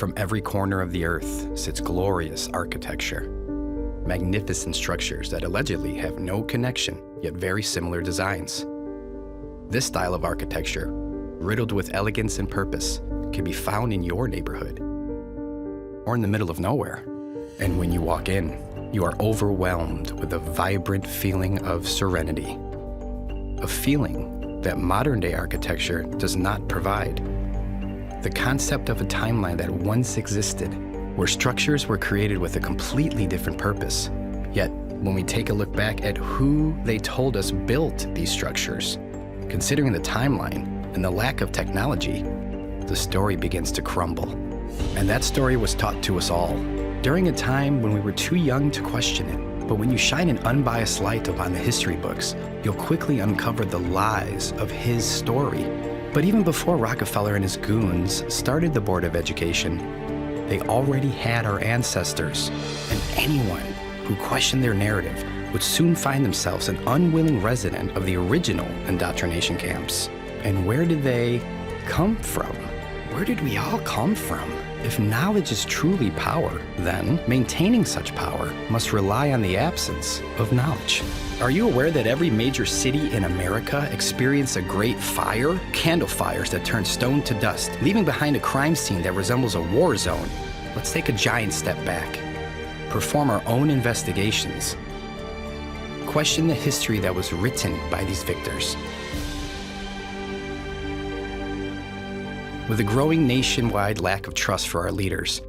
From every corner of the earth sits glorious architecture. Magnificent structures that allegedly have no connection, yet very similar designs. This style of architecture, riddled with elegance and purpose, can be found in your neighborhood or in the middle of nowhere. And when you walk in, you are overwhelmed with a vibrant feeling of serenity, a feeling that modern-day architecture does not provide. The concept of a timeline that once existed, where structures were created with a completely different purpose. Yet, when we take a look back at who they told us built these structures, considering the timeline and the lack of technology, the story begins to crumble. And that story was taught to us all during a time when we were too young to question it. But when you shine an unbiased light upon the history books, you'll quickly uncover the lies of his story. But even before Rockefeller and his goons started the Board of Education, they already had our ancestors, and anyone who questioned their narrative would soon find themselves an unwilling resident of the original indoctrination camps. And where did they come from? Where did we all come from? If knowledge is truly power, then maintaining such power must rely on the absence of knowledge. Are you aware that every major city in America experienced a great fire? Candle fires that turned stone to dust, leaving behind a crime scene that resembles a war zone. Let's take a giant step back. Perform our own investigations. Question the history that was written by these victors. With a growing nationwide lack of trust for our leaders,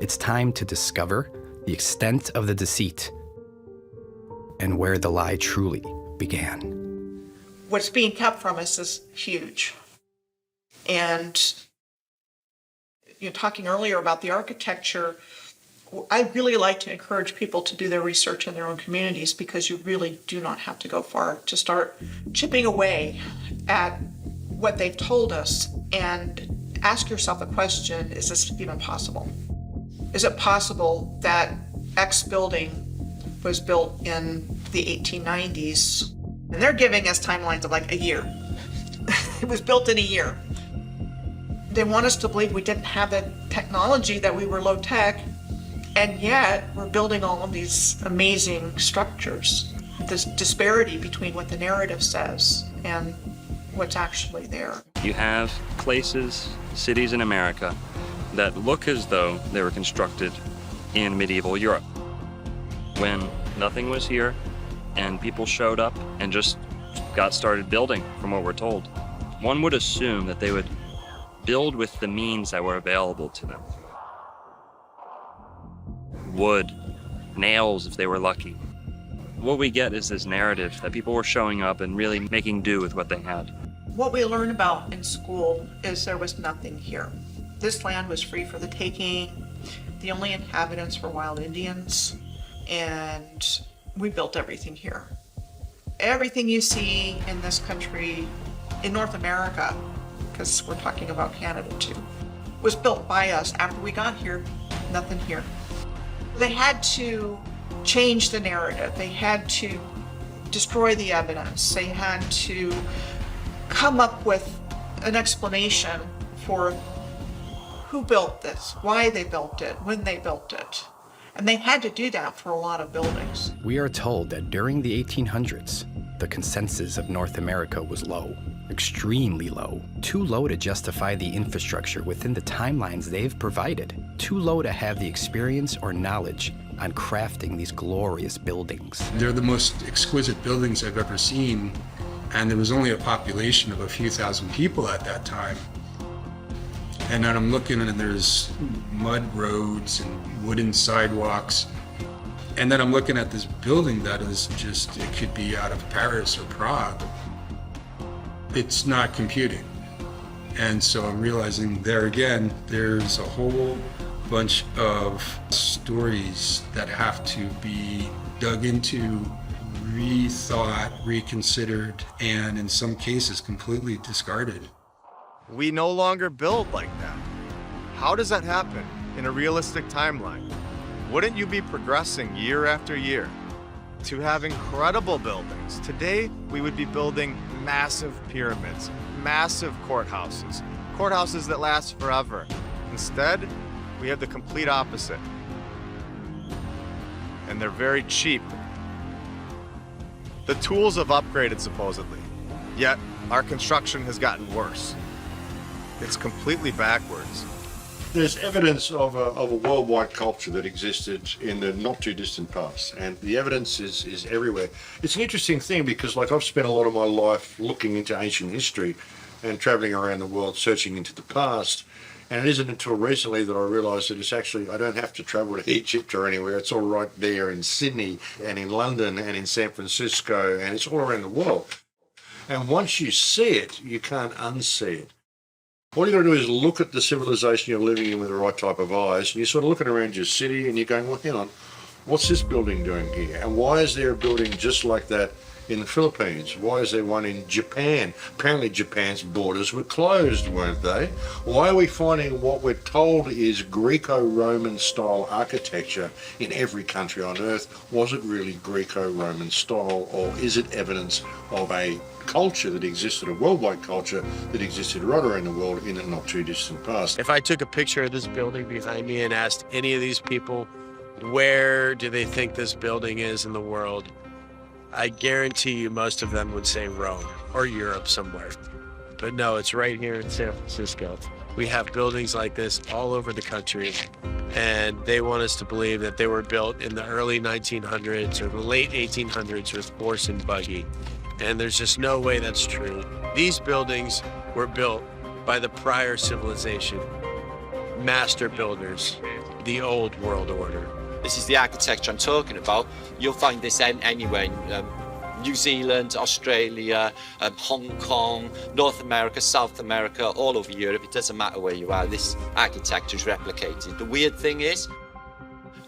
it's time to discover the extent of the deceit and where the lie truly began. What's being kept from us is huge. And you're talking earlier about the architecture. I really like to encourage people to do their research in their own communities, because you really do not have to go far to start chipping away at what they've told us and ask yourself a question: is this even possible? Is it possible that X building was built in the 1890s? And they're giving us timelines of like a year. It was built in a year. They want us to believe we didn't have the technology, that we were low tech, and yet we're building all of these amazing structures. This disparity between what the narrative says and what's actually there. You have places, cities in America that look as though they were constructed in medieval Europe, when nothing was here and people showed up and just got started building, from what we're told. One would assume that they would build with the means that were available to them. Wood, nails if they were lucky. What we get is this narrative that people were showing up and really making do with what they had. What we learn about in school is there was nothing here. This land was free for the taking. The only inhabitants were wild Indians, and we built everything here. Everything you see in this country, in North America, because we're talking about Canada too, was built by us. After we got here, nothing here. They had to change the narrative. They had to destroy the evidence. They had to come up with an explanation for who built this, why they built it, when they built it. And they had to do that for a lot of buildings. We are told that during the 1800s, the consensus of North America was low, extremely low, too low to justify the infrastructure within the timelines they've provided, too low to have the experience or knowledge on crafting these glorious buildings. They're the most exquisite buildings I've ever seen, and there was only a population of a few thousand people at that time. And then I'm looking, and there's mud roads and wooden sidewalks. And then I'm looking at this building that is just, it could be out of Paris or Prague. It's not computing. And so I'm realizing there again, there's a whole bunch of stories that have to be dug into, rethought, reconsidered, and in some cases completely discarded. We no longer build like that. How does that happen in a realistic timeline? Wouldn't you be progressing year after year to have incredible buildings? Today, we would be building massive pyramids, massive courthouses that last forever. Instead, We have the complete opposite. And they're very cheap. The tools have upgraded supposedly, yet our construction has gotten worse. It's completely backwards. There's evidence of a worldwide culture that existed in the not too distant past, and the evidence is everywhere. It's an interesting thing because, like, I've spent a lot of my life looking into ancient history and traveling around the world searching into the past, and it isn't until recently that I realised that it's actually, I don't have to travel to Egypt or anywhere. It's all right there in Sydney and in London and in San Francisco, and it's all around the world. And once you see it, you can't unsee it. All you got to do is look at the civilization you're living in with the right type of eyes, and you're sort of looking around your city and you're going, well, hang on, what's this building doing here? And why is there a building just like that in the Philippines? Why is there one in Japan? Apparently Japan's borders were closed, weren't they? Why are we finding what we're told is Greco-Roman style architecture in every country on earth? Was it really Greco-Roman style, or is it evidence of a culture that existed, a worldwide culture that existed right around the world in the not too distant past? If I took a picture of this building behind me and asked any of these people, where do they think this building is in the world? I guarantee you most of them would say Rome or Europe somewhere. But no, it's right here in San Francisco. We have buildings like this all over the country, and they want us to believe that they were built in the early 1900s or the late 1800s with horse and buggy. And there's just no way that's true. These buildings were built by the prior civilization, master builders, the old world order. This is the architecture I'm talking about. You'll find this anywhere in New Zealand, Australia, Hong Kong, North America, South America, all over Europe. It doesn't matter where you are, this architecture is replicated. The weird thing is,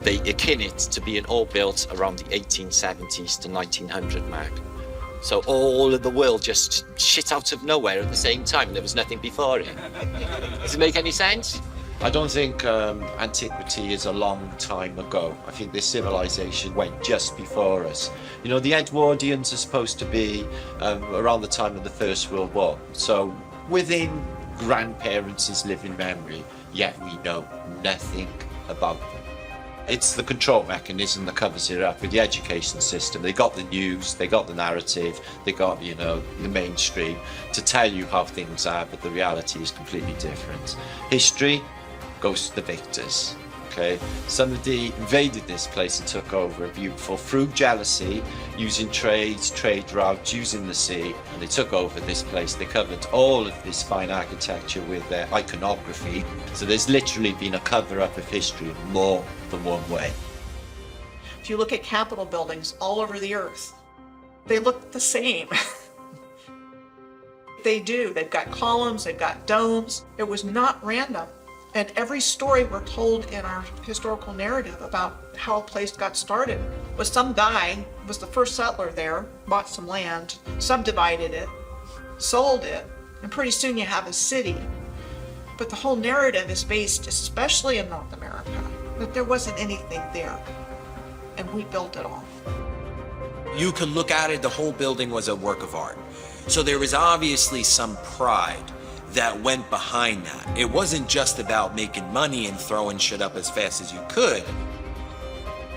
they akin it to being all built around the 1870s to 1900 mark. So all of the world just shit out of nowhere at the same time. There was nothing before it. Does it make any sense? I don't think antiquity is a long time ago. I think this civilization went just before us. You know, the Edwardians are supposed to be around the time of the First World War. So within grandparents' living memory, yet we know nothing about them. It's the control mechanism that covers it up with the education system. They got the news, they got the narrative, they got, you know, the mainstream to tell you how things are, but the reality is completely different. History goes to the victors, okay? Somebody invaded this place and took over a beautiful, through jealousy, using trade routes, using the sea, and they took over this place. They covered all of this fine architecture with their iconography. So there's literally been a cover-up of history in more than one way. If you look at Capitol buildings all over the earth, they look the same. They do. They've got columns, they've got domes. It was not random. And every story we're told in our historical narrative about how a place got started was some guy was the first settler there, bought some land, subdivided it, sold it, and pretty soon you have a city. But the whole narrative is based, especially in North America, that there wasn't anything there, and we built it all. You could look at it, the whole building was a work of art. So there was obviously some pride that went behind that. It wasn't just about making money and throwing shit up as fast as you could.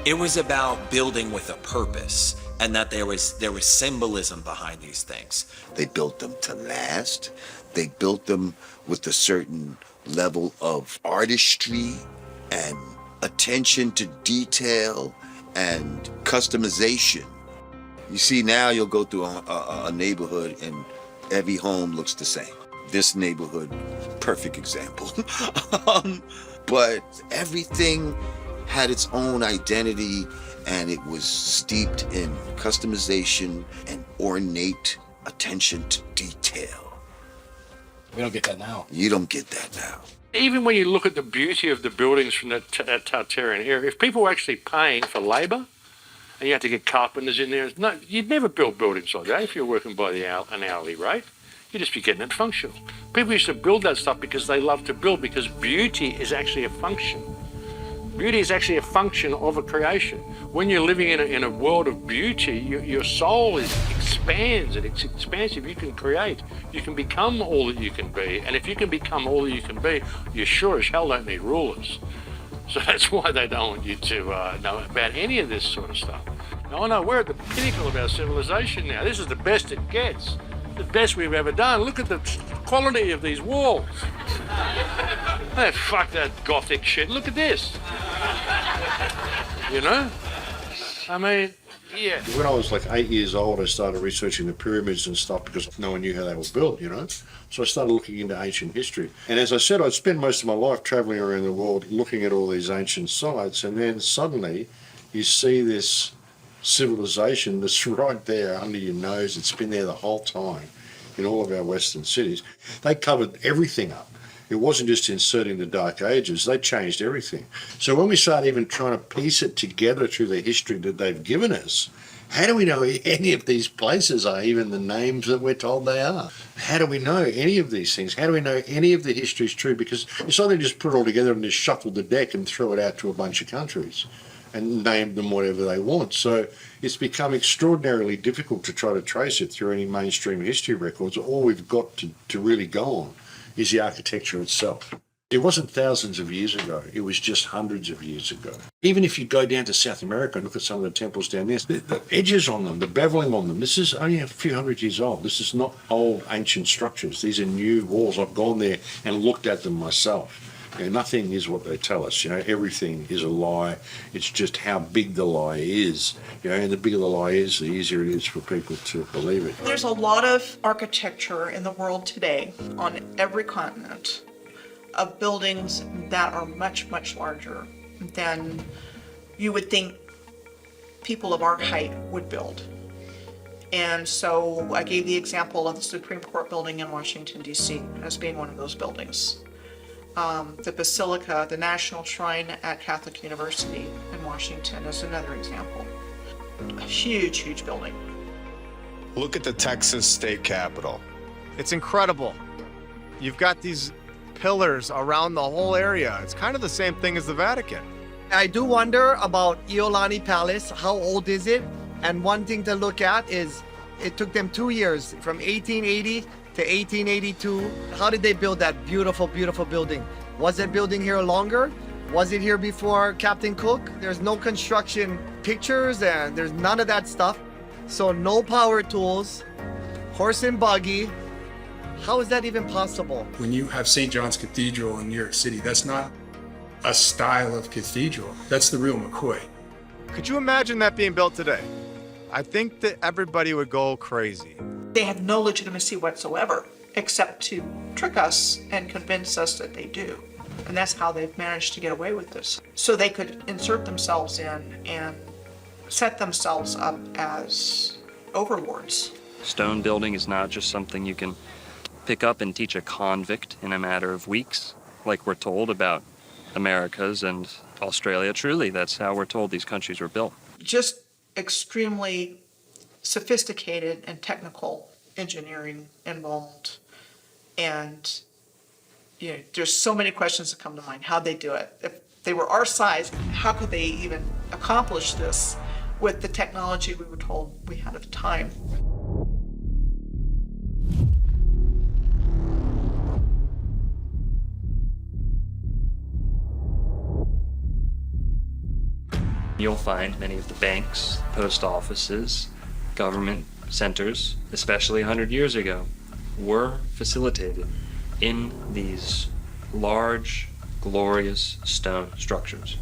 It was about building with a purpose, and that there was symbolism behind these things. They built them to last. They built them with a certain level of artistry and attention to detail and customization. You see, now you'll go through a neighborhood and every home looks the same. This neighborhood, perfect example. But everything had its own identity, and it was steeped in customization and ornate attention to detail. We don't get that now. You don't get that now. Even when you look at the beauty of the buildings from that Tartarian era, if people were actually paying for labour, and you had to get carpenters in there, no, you'd never build buildings like that if you're working by an hourly rate. You'd just be getting it functional. People used to build that stuff because they love to build, because beauty is actually a function. Beauty is actually a function of a creation. When you're living in a world of beauty, your soul expands, and it's expansive. You can create. You can become all that you can be. And if you can become all that you can be, you sure as hell don't need rulers. So that's why they don't want you to know about any of this sort of stuff. Now, I know we're at the pinnacle of our civilization now. This is the best it gets. The best we've ever done. Look at the quality of these walls. Hey, fuck that Gothic shit. Look at this. You know? I mean, yeah. When I was like 8 years old, I started researching the pyramids and stuff because no one knew how they were built, you know? So I started looking into ancient history. And as I said, I'd spent most of my life traveling around the world looking at all these ancient sites, and then suddenly you see this civilization that's right there under your nose. It's been there the whole time in all of our Western cities. They covered everything up. It wasn't just inserting the Dark Ages, they changed everything. So when we start even trying to piece it together through the history that they've given us, how do we know any of these places are even the names that we're told they are? How do we know any of these things? How do we know any of the history is true? Because it's not they just put it all together and just shuffle the deck and throw it out to a bunch of countries and name them whatever they want. So it's become extraordinarily difficult to try to trace it through any mainstream history records. All we've got to really go on is the architecture itself. It wasn't thousands of years ago, it was just hundreds of years ago. Even if you go down to South America and look at some of the temples down there, the edges on them, the beveling on them, this is only a few hundred years old. This is not old ancient structures. These are new walls. I've gone there and looked at them myself. You know, nothing is what they tell us. You know, everything is a lie. It's just how big the lie is. You know, and the bigger the lie is, the easier it is for people to believe it. There's a lot of architecture in the world today on every continent of buildings that are much, much larger than you would think people of our height would build. And so I gave the example of the Supreme Court building in Washington, D.C. as being one of those buildings. The Basilica, the National Shrine at Catholic University in Washington is another example. A huge, huge building. Look at the Texas state capitol. It's incredible. You've got these pillars around the whole area. It's kind of the same thing as the Vatican. I do wonder about Iolani Palace. How old is it? And one thing to look at is it took them 2 years, from 1880 to 1882. How did they build that beautiful, beautiful building? Was that building here longer? Was it here before Captain Cook? There's no construction pictures and there's none of that stuff. So no power tools, horse and buggy. How is that even possible? When you have St. John's Cathedral in New York City, that's not a style of cathedral. That's the real McCoy. Could you imagine that being built today? I think that everybody would go crazy. They have no legitimacy whatsoever, except to trick us and convince us that they do. And that's how they've managed to get away with this. So they could insert themselves in and set themselves up as overlords. Stone building is not just something you can pick up and teach a convict in a matter of weeks, like we're told about Americas and Australia. Truly, that's how we're told these countries were built. Just extremely sophisticated and technical engineering involved. And you know, there's so many questions that come to mind. How'd they do it? If they were our size, how could they even accomplish this with the technology we were told we had at the time? You'll find many of the banks, post offices, government centers, especially 100 years ago, were facilitated in these large, glorious stone structures.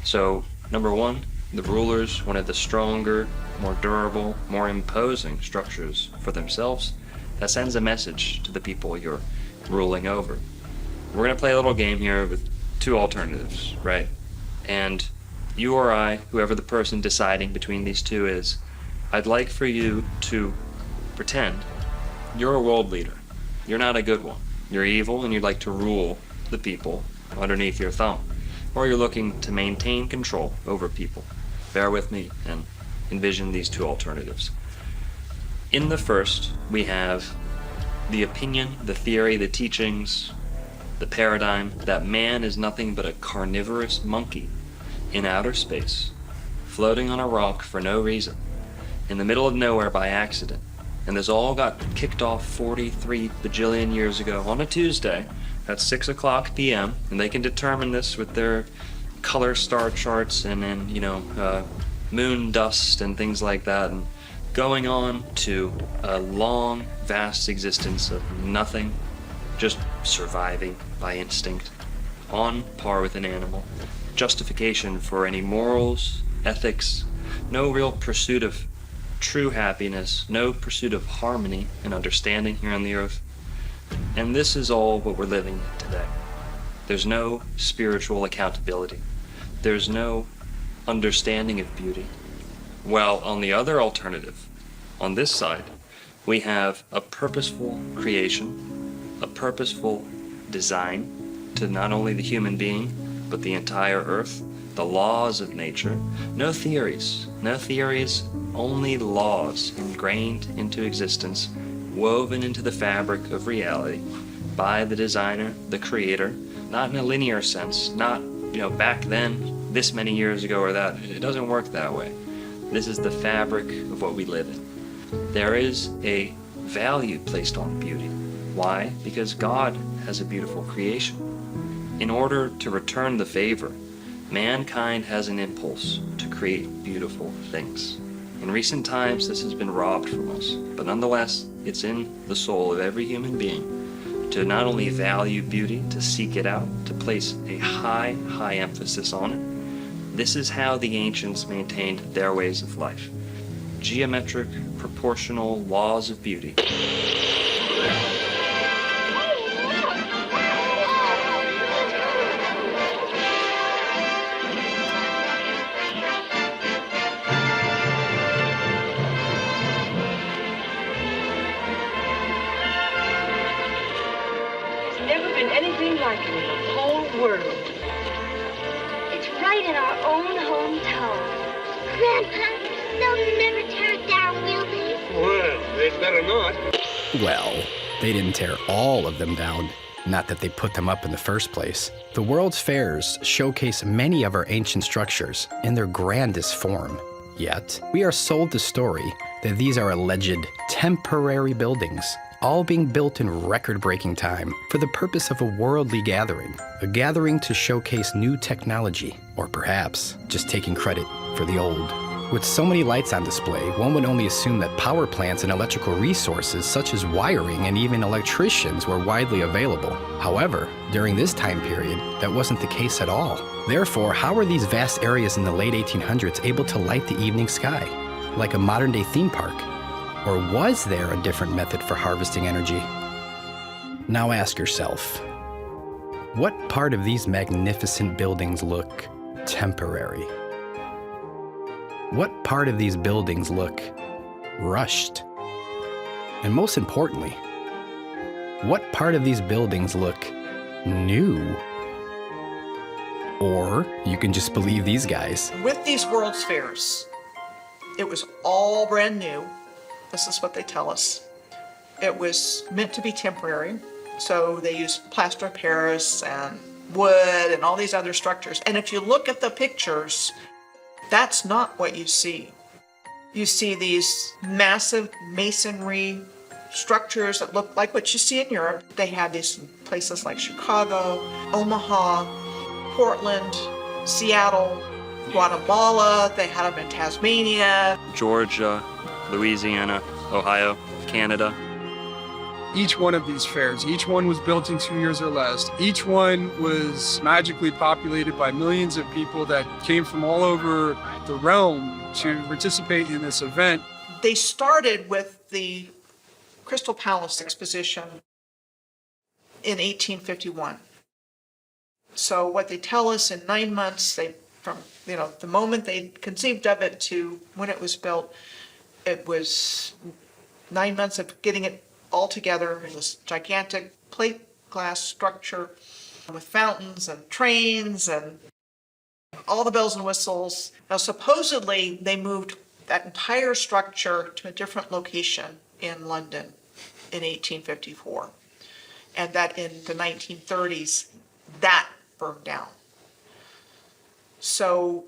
So, number one, the rulers wanted the stronger, more durable, more imposing structures for themselves. That sends a message to the people you're ruling over. We're going to play a little game here with two alternatives, right? And you or I, whoever the person deciding between these two is, I'd like for you to pretend you're a world leader. You're not a good one. You're evil and you'd like to rule the people underneath your thumb. Or you're looking to maintain control over people. Bear with me and envision these two alternatives. In the first, we have the opinion, the theory, the teachings, the paradigm that man is nothing but a carnivorous monkey in outer space, floating on a rock for no reason, in the middle of nowhere by accident. And this all got kicked off 43 bajillion years ago on a Tuesday at 6 o'clock p.m. And they can determine this with their color star charts and then, moon dust and things like that, and going on to a long, vast existence of nothing, just surviving by instinct, on par with an animal. Justification for any morals, ethics, no real pursuit of true happiness, no pursuit of harmony and understanding here on the earth. And this is all what we're living today. There's no spiritual accountability. There's no understanding of beauty. Well, on the other alternative, on this side, we have a purposeful creation, a purposeful design to not only the human being, but the entire earth, the laws of nature. No theories, only laws ingrained into existence, woven into the fabric of reality by the designer, the creator, not in a linear sense, not, back then, this many years ago or that. It doesn't work that way. This is the fabric of what we live in. There is a value placed on beauty. Why? Because God has a beautiful creation. In order to return the favor, mankind has an impulse to create beautiful things. In recent times, this has been robbed from us, but nonetheless, it's in the soul of every human being to not only value beauty, to seek it out, to place a high, high emphasis on it. This is how the ancients maintained their ways of life. Geometric, proportional laws of beauty. Like it in the whole world. It's right in our own hometown. Grandpa, they'll never tear it down, will they? Well, they'd better not. Well, they didn't tear all of them down. Not that they put them up in the first place. The World's Fairs showcase many of our ancient structures in their grandest form. Yet, we are sold the story that these are alleged temporary buildings, all being built in record-breaking time for the purpose of a worldly gathering, a gathering to showcase new technology, or perhaps just taking credit for the old. With so many lights on display, one would only assume that power plants and electrical resources such as wiring and even electricians were widely available. However, during this time period, that wasn't the case at all. Therefore, how were these vast areas in the late 1800s able to light the evening sky, like a modern-day theme park? Or was there a different method for harvesting energy? Now ask yourself, what part of these magnificent buildings look temporary? What part of these buildings look rushed? And most importantly, what part of these buildings look new? Or you can just believe these guys. With these World's Fairs, it was all brand new. This is what they tell us. It was meant to be temporary, so they used plaster of Paris and wood and all these other structures. And if you look at the pictures, that's not what you see. You see these massive masonry structures that look like what you see in Europe. They had these in places like Chicago, Omaha, Portland, Seattle, Guatemala. They had them in Tasmania, Georgia, Louisiana, Ohio, Canada. Each one of these fairs, each one was built in 2 years or less. Each one was magically populated by millions of people that came from all over the realm to participate in this event. They started with the Crystal Palace exposition in 1851. So what they tell us in 9 months, from the moment they conceived of it to when it was built, it was 9 months of getting it all together in this gigantic plate glass structure with fountains and trains and all the bells and whistles. Now, supposedly, they moved that entire structure to a different location in London in 1854, and that in the 1930s, that burned down. So,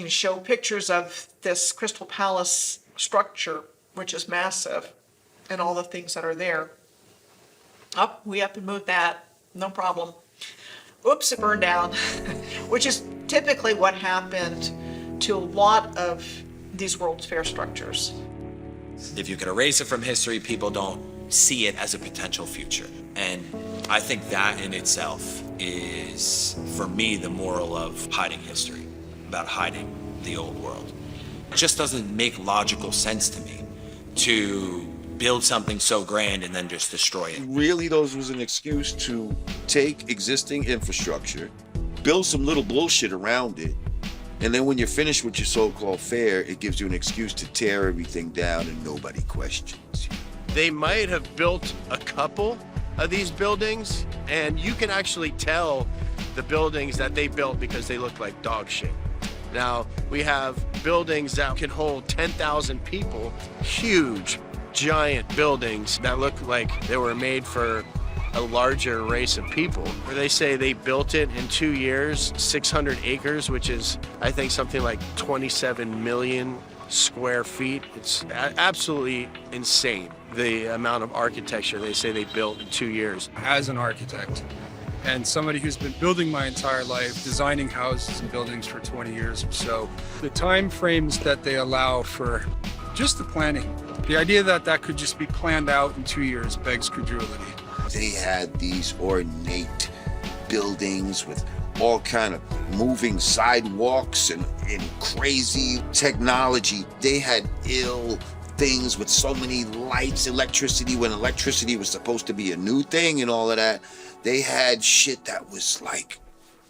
show pictures of this Crystal Palace structure, which is massive, and all the things that are there. We have to move that, no problem. Oops, it burned down, which is typically what happened to a lot of these World's Fair structures. If you can erase it from history, people don't see it as a potential future. And I think that in itself is, for me, the moral of hiding history, about hiding the old world. It just doesn't make logical sense to me to build something so grand and then just destroy it. Really, those was an excuse to take existing infrastructure, build some little bullshit around it, and then when you're finished with your so-called fair, it gives you an excuse to tear everything down and nobody questions you. They might have built a couple of these buildings, and you can actually tell the buildings that they built because they look like dog shit. Now, we have buildings that can hold 10,000 people, huge, giant buildings that look like they were made for a larger race of people. Where they say they built it in 2 years, 600 acres, which is, I think, something like 27 million square feet. It's absolutely insane, the amount of architecture they say they built in 2 years. As an architect and somebody who's been building my entire life, designing houses and buildings for 20 years or so, the time frames that they allow for just the planning, the idea that that could just be planned out in 2 years begs credulity. They had these ornate buildings with all kind of moving sidewalks and crazy technology. They had ill things with so many lights, electricity, when electricity was supposed to be a new thing and all of that. They had shit that was like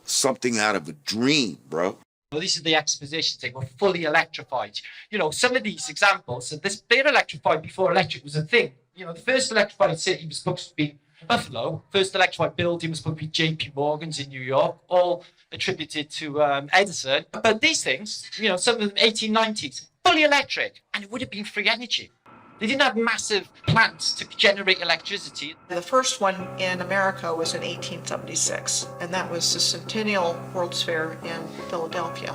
something out of a dream, bro. Well, these are the expositions. They were fully electrified. You know, some of these examples, they're electrified before electric was a thing. You know, the first electrified city was supposed to be Buffalo. First electrified building was supposed to be 𝑗𝑃 Morgan's in New York, all attributed to Edison. But these things, you know, some of them 1890s, fully electric, and it would have been free energy. They didn't have massive plants to generate electricity. The first one in America was in 1876, and that was the Centennial World's Fair in Philadelphia.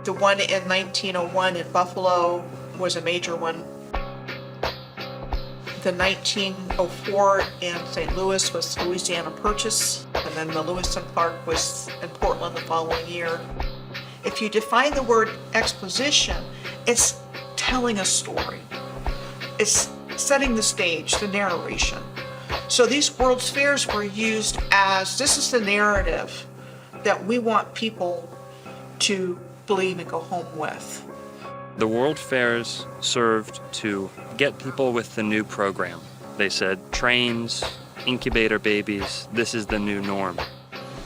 The one in 1901 in Buffalo was a major one. The 1904 in St. Louis was the Louisiana Purchase, and then the Lewis and Clark was in Portland the following year. If you define the word exposition, it's telling a story. It's setting the stage, the narration. So these World's Fairs were used as, this is the narrative that we want people to believe and go home with. The World Fairs served to get people with the new program. They said, trains, incubator babies, this is the new norm.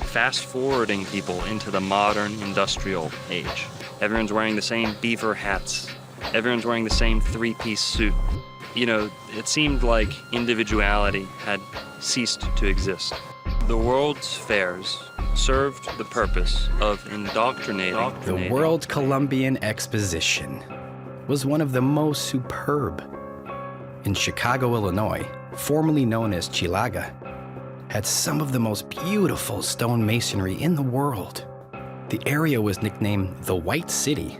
Fast forwarding people into the modern industrial age. Everyone's wearing the same beaver hats. Everyone's wearing the same three-piece suit. You know, it seemed like individuality had ceased to exist. The World's Fairs served the purpose of indoctrinating. The World Columbian Exposition was one of the most superb. In Chicago, Illinois, formerly known as 𝘋𝘰𝘯'𝘵, had some of the most beautiful stone masonry in the world. The area was nicknamed the White City,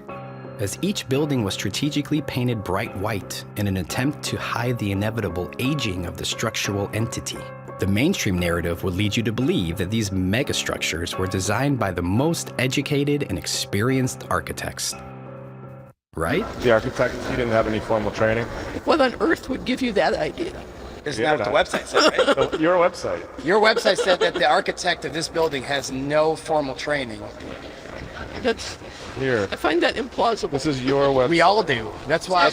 as each building was strategically painted bright white in an attempt to hide the inevitable aging of the structural entity. The mainstream narrative would lead you to believe that these megastructures were designed by the most educated and experienced architects. Right? The architect, he didn't have any formal training. What on earth would give you that idea? Isn't that what the website said, right? Your website. Your website said that the architect of this building has no formal training. That's... Here. I find that implausible. This is your website. We all do. That's why.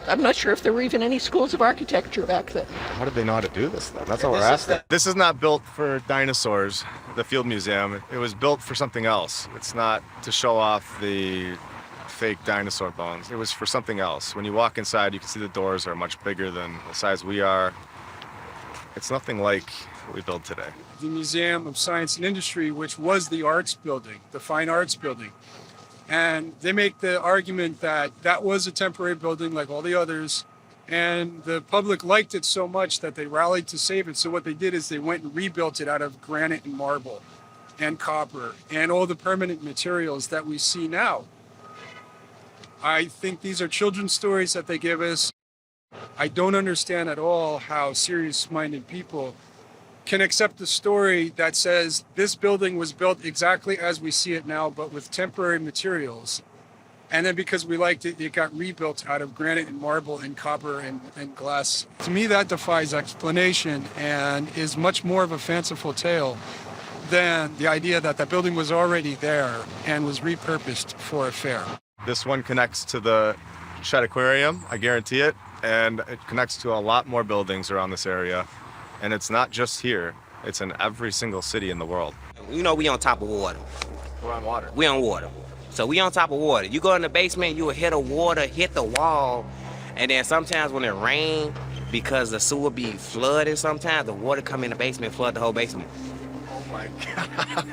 I'm not sure if there were even any schools of architecture back then. How did they know how to do this then? That's what we're asking. This is not built for dinosaurs, the Field Museum. It was built for something else. It's not to show off the fake dinosaur bones. It was for something else. When you walk inside, you can see the doors are much bigger than the size we are. It's nothing like what we build today. The Museum of Science and Industry, which was the arts building, the fine arts building. And they make the argument that that was a temporary building like all the others, and the public liked it so much that they rallied to save it. So what they did is they went and rebuilt it out of granite and marble and copper and all the permanent materials that we see now. I think these are children's stories that they give us. I don't understand at all how serious-minded people can accept the story that says this building was built exactly as we see it now, but with temporary materials. And then because we liked it, it got rebuilt out of granite and marble and copper and glass. To me, that defies explanation and is much more of a fanciful tale than the idea that that building was already there and was repurposed for a fair. This one connects to the 𝘋𝘰𝘯'𝘵, I guarantee it, and it connects to a lot more buildings around this area. And it's not just here, it's in every single city in the world. You know we on top of water. We're on water. We on water. So we on top of water. You go in the basement, you will hit the water, hit the wall, and then sometimes when it rains, because the sewer be flooded sometimes, the water come in the basement, flood the whole basement. Oh my God.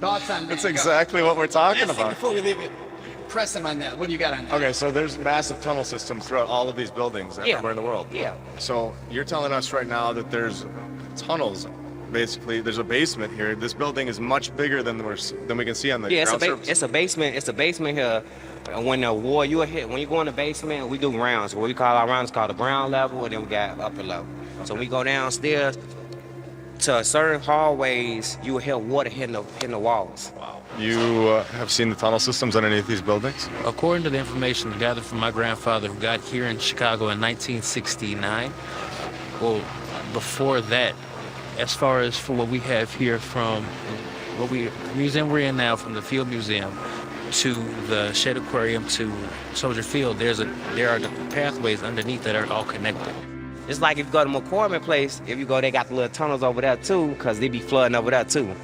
Thoughts on that? That's exactly what we're talking about. Before we leave it, press them on that. What do you got on that? Okay, so there's massive tunnel systems throughout all of these buildings everywhere in the world. Yeah. So you're telling us right now that there's tunnels. Basically, there's a basement here. This building is much bigger than we can see on the ground surface. It's a basement. It's a basement here. When the wall you hit, when you go in the basement, we do rounds. What we call our rounds called the ground level, and then we got upper level. So when we go downstairs to certain hallways, you will hear water hitting the walls. Wow. You have seen the tunnel systems on any of these buildings? According to the information gathered from my grandfather, who got here in Chicago in 1969, well, before that, as far as for what we have here from the museum we're in now, from the Field Museum to the 𝘋𝘰𝘯'𝘵 to Soldier Field, there are the pathways underneath that are all connected. It's like if you go to McCormick Place, if you go, they got the little tunnels over there too, because they be flooding over there too.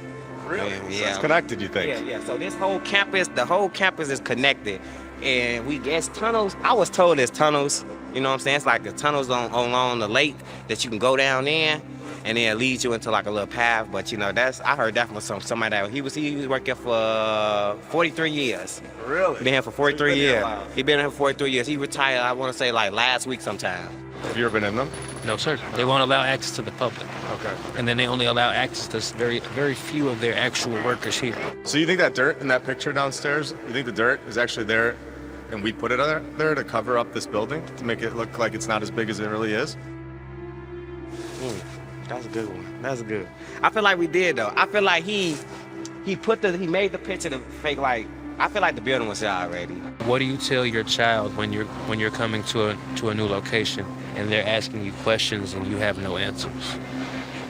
Really? Yeah. So it's connected, you think? Yeah. So this whole campus, the whole campus is connected. And it's tunnels. I was told there's tunnels, you know what I'm saying? It's like the tunnels along the lake that you can go down in, and then it leads you into like a little path. But you know, I heard that from somebody that he was working for 43 years. Really? Been here for 43 years. He been here for 43 years. He retired, I want to say like last week sometime. Have you ever been in them? No, sir. They won't allow access to the public. Okay. And then they only allow access to very, very few of their actual workers here. So you think that dirt in that picture downstairs, you think the dirt is actually there and we put it there to cover up this building, to make it look like it's not as big as it really is? That's a good one. That's a good one. I feel like we did though. I feel like he made the picture to fake like, I feel like the building was here already. What do you tell your child when you're coming to a new location and they're asking you questions and you have no answers?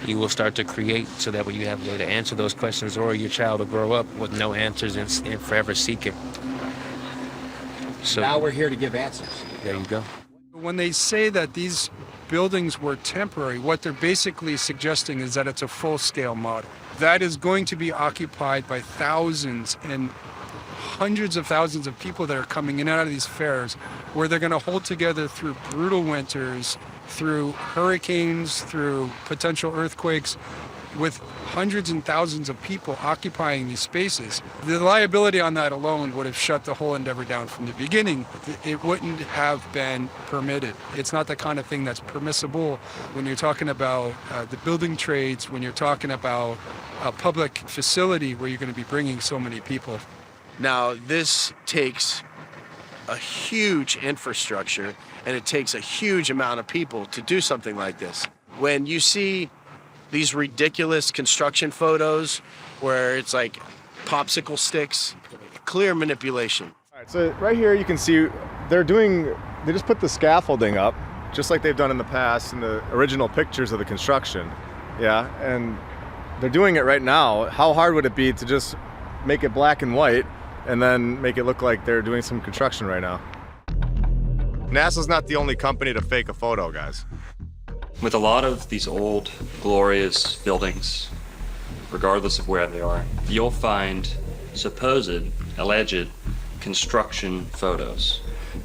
You will start to create so that way you have a way to answer those questions, or your child will grow up with no answers and forever seeking. So now we're here to give answers. There you go. When they say that these buildings were temporary, what they're basically suggesting is that it's a full-scale model. That is going to be occupied by thousands and hundreds of thousands of people that are coming in and out of these fairs, where they're going to hold together through brutal winters, through hurricanes, through potential earthquakes, with hundreds and thousands of people occupying these spaces. The liability on that alone would have shut the whole endeavor down from the beginning. It wouldn't have been permitted. It's not the kind of thing that's permissible when you're talking about the building trades, when you're talking about a public facility where you're going to be bringing so many people. Now, this takes a huge infrastructure, and it takes a huge amount of people to do something like this. When you see these ridiculous construction photos where it's like popsicle sticks, clear manipulation. All right, so right here you can see they just put the scaffolding up, just like they've done in the past in the original pictures of the construction. Yeah, and they're doing it right now. How hard would it be to just make it black and white and then make it look like they're doing some construction right now? NASA's not the only company to fake a photo, guys. With a lot of these old, glorious buildings, regardless of where they are, you'll find supposed, alleged construction photos.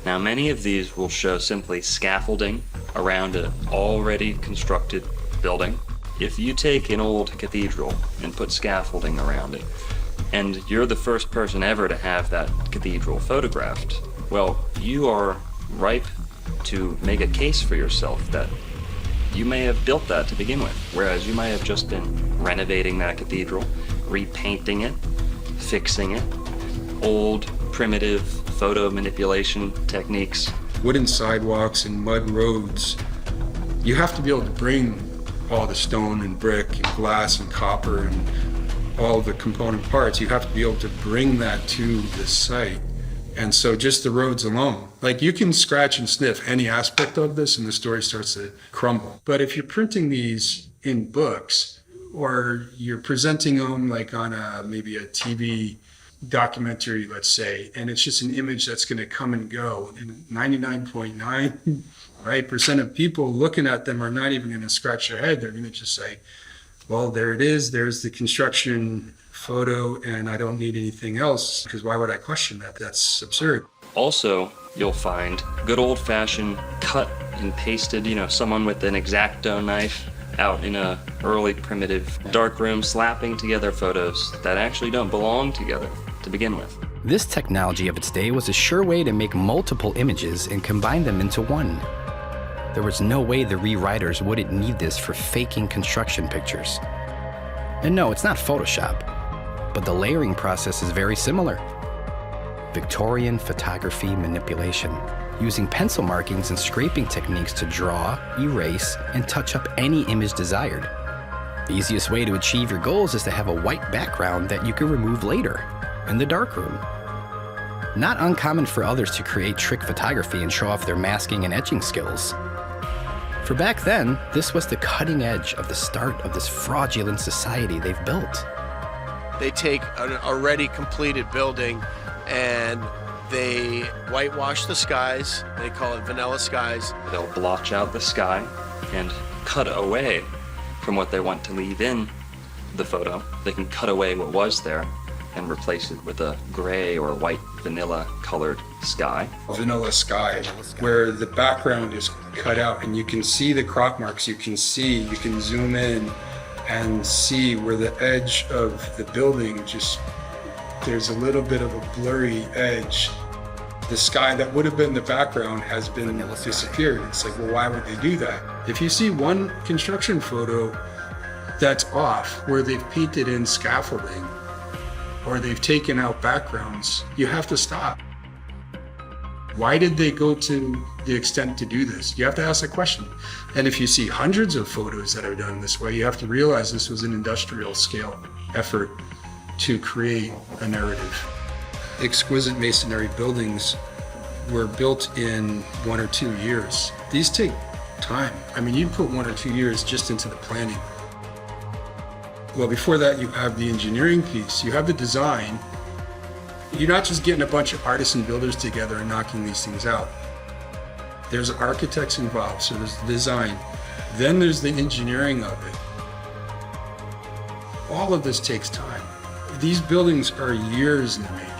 Now, many of these will show simply scaffolding around an already constructed building. If you take an old cathedral and put scaffolding around it, and you're the first person ever to have that cathedral photographed, well, you are ripe to make a case for yourself that you may have built that to begin with, whereas you may have just been renovating that cathedral, repainting it, fixing it, old, primitive photo manipulation techniques. Wooden sidewalks and mud roads. You have to be able to bring all the stone and brick and glass and copper and all the component parts. You have to be able to bring that to the site. And so just the roads alone, like you can scratch and sniff any aspect of this and the story starts to crumble. But if you're printing these in books or you're presenting them like on maybe a TV documentary, let's say, and it's just an image that's going to come and go, and 99.9% right, of people looking at them are not even going to scratch their head. They're going to just say, well, there it is. There's the construction photo, and I don't need anything else, because why would I question that? That's absurd. Also, you'll find good old-fashioned cut and pasted, someone with an X-Acto knife out in a early primitive dark room slapping together photos that actually don't belong together to begin with. This technology of its day was a sure way to make multiple images and combine them into one. There was no way the rewriters wouldn't need this for faking construction pictures. And no, it's not Photoshop, but the layering process is very similar. Victorian photography manipulation, using pencil markings and scraping techniques to draw, erase, and touch up any image desired. The easiest way to achieve your goals is to have a white background that you can remove later in the darkroom. Not uncommon for others to create trick photography and show off their masking and etching skills. For back then, this was the cutting edge of the start of this fraudulent society they've built. They take an already completed building and they whitewash the skies. They call it vanilla skies. They'll blotch out the sky and cut away from what they want to leave in the photo. They can cut away what was there and replace it with a gray or white vanilla colored sky. Vanilla sky, where the background is cut out and you can see the crop marks. You can zoom in and see where the edge of the building there's a little bit of a blurry edge. The sky that would have been the background has been disappeared. It's like, well, why would they do that? If you see one construction photo that's off, where they've painted in scaffolding, or they've taken out backgrounds, you have to stop. Why did they go to the extent to do this? You have to ask that question. And if you see hundreds of photos that are done this way, you have to realize this was an industrial scale effort to create a narrative. Exquisite masonry buildings were built in 1 or 2 years. These take time. I mean, you put 1 or 2 years just into the planning. Well, before that, you have the engineering piece, you have the design. You're not just getting a bunch of artisan builders together and knocking these things out. There's architects involved, so there's the design. Then there's the engineering of it. All of this takes time. These buildings are years in the making.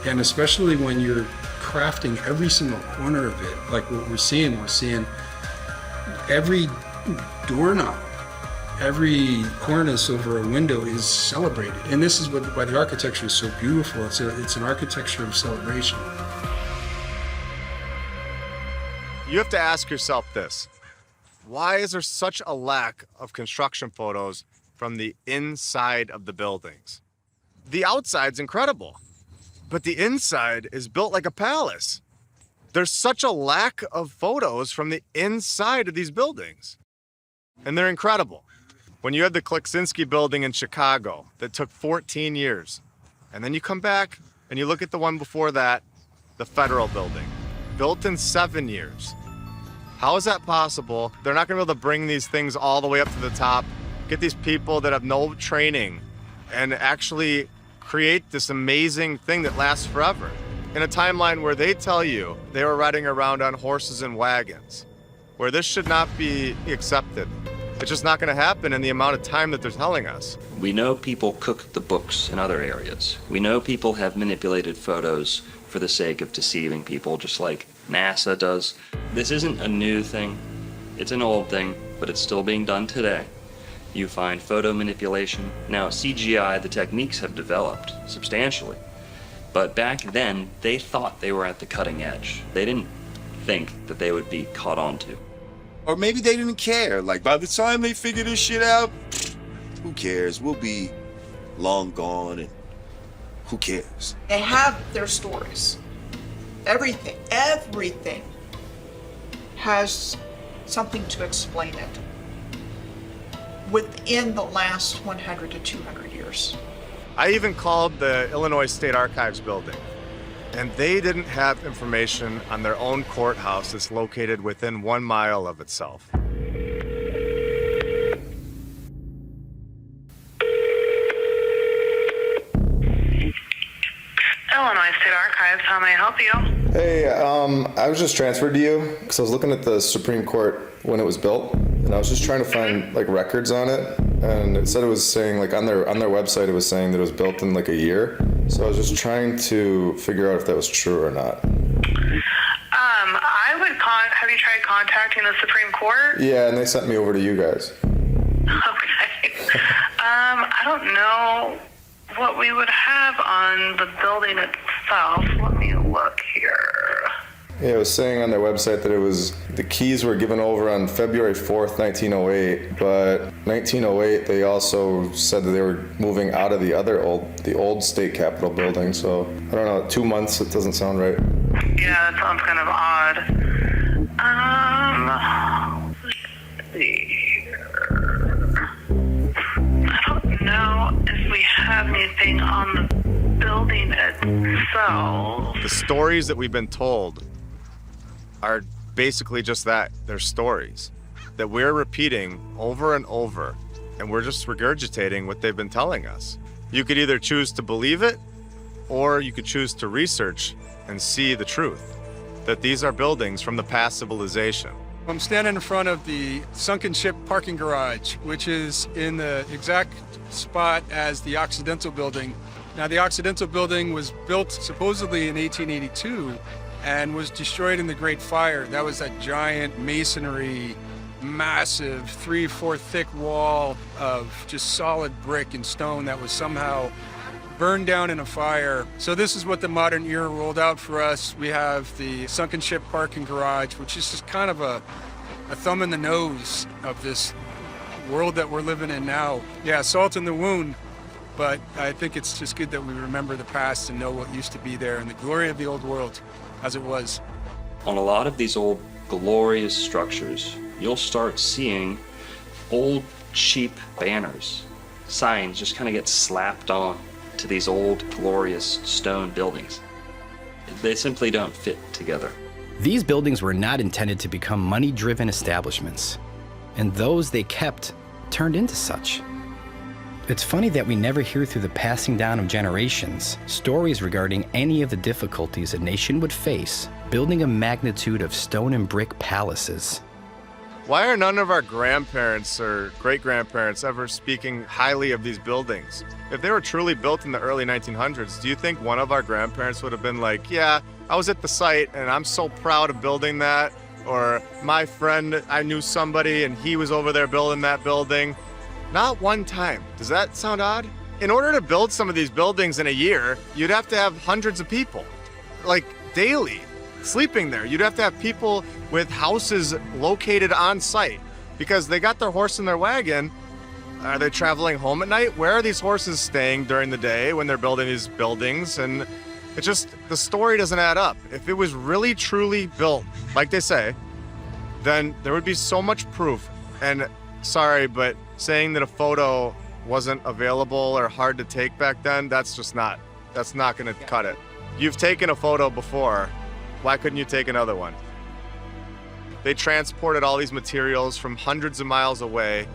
And especially when you're crafting every single corner of it, like what we're seeing every doorknob, every cornice over a window is celebrated. And this is why the architecture is so beautiful. It's an architecture of celebration. You have to ask yourself this. Why is there such a lack of construction photos from the inside of the buildings? The outside's incredible, but the inside is built like a palace. There's such a lack of photos from the inside of these buildings, and they're incredible. When you had the 𝘋𝘰𝘯'𝘵 building in Chicago that took 14 years, and then you come back and you look at the one before that, the Federal building, built in 7 years. How is that possible? They're not gonna be able to bring these things all the way up to the top, get these people that have no training, and actually create this amazing thing that lasts forever. In a timeline where they tell you they were riding around on horses and wagons, where this should not be accepted. It's just not going to happen in the amount of time that they're telling us. We know people cook the books in other areas. We know people have manipulated photos for the sake of deceiving people, just like NASA does. This isn't a new thing. It's an old thing, but it's still being done today. You find photo manipulation. Now, CGI, the techniques have developed substantially. But back then, they thought they were at the cutting edge. They didn't think that they would be caught on to. Or maybe they didn't care. Like, by the time they figure this shit out, who cares? We'll be long gone, and who cares? They have their stories. Everything has something to explain it. within the last 100 to 200 years. I even called the Illinois State Archives building, and they didn't have information on their own courthouse that's located within 1 mile of itself. Illinois State Archives, how may I help you? Hey, I was just transferred to you because I was looking at the Supreme Court when it was built, and I was just trying to find like records on it, and it said it was saying like on their website it was saying that it was built in like a year. So I was just trying to figure out if that was true or not. I would have you tried contacting the Supreme Court? Yeah, and they sent me over to you guys. Okay. I don't know what we would have on the building itself. Let me look here. Yeah, it was saying on their website that it was the keys were given over on February 4th, 1908, but 1908 they also said that they were moving out of the old state capitol building, so I don't know, 2 months, it doesn't sound right. Yeah, that sounds kind of odd. Let's see here. I don't know if we have anything on the building itself. The stories that we've been told are basically just that. They're stories that we're repeating over and over, and we're just regurgitating what they've been telling us. You could either choose to believe it, or you could choose to research and see the truth, that these are buildings from the past civilization. I'm standing in front of the sunken ship parking garage, which is in the exact spot as the Occidental building. Now, the Occidental building was built supposedly in 1882 and was destroyed in the Great Fire. That was a giant masonry, massive 3-4 thick wall of just solid brick and stone that was somehow burned down in a fire. So this is what the modern era rolled out for us. We have the sunken ship parking garage, which is just kind of a thumb in the nose of this world that we're living in now. Yeah, salt in the wound, but I think it's just good that we remember the past and know what used to be there and the glory of the old world as it was. On a lot of these old glorious structures, you'll start seeing old cheap banners, signs just kind of get slapped on to these old glorious stone buildings. They simply don't fit together. These buildings were not intended to become money-driven establishments, and those they kept turned into such. It's funny that we never hear through the passing down of generations stories regarding any of the difficulties a nation would face building a magnitude of stone and brick palaces. Why are none of our grandparents or great-grandparents ever speaking highly of these buildings? If they were truly built in the early 1900s, do you think one of our grandparents would have been like, yeah, I was at the site and I'm so proud of building that? Or my friend, I knew somebody and he was over there building that building? Not one time. Does that sound odd? In order to build some of these buildings in a year, you'd have to have hundreds of people, like daily, sleeping there. You'd have to have people with houses located on site because they got their horse in their wagon. Are they traveling home at night? Where are these horses staying during the day when they're building these buildings? And it's just, the story doesn't add up. If it was really truly built, like they say, then there would be so much proof. And sorry, but saying that a photo wasn't available or hard to take back then, that's not gonna cut it. You've taken a photo before. Why couldn't you take another one? They transported all these materials from hundreds of miles away,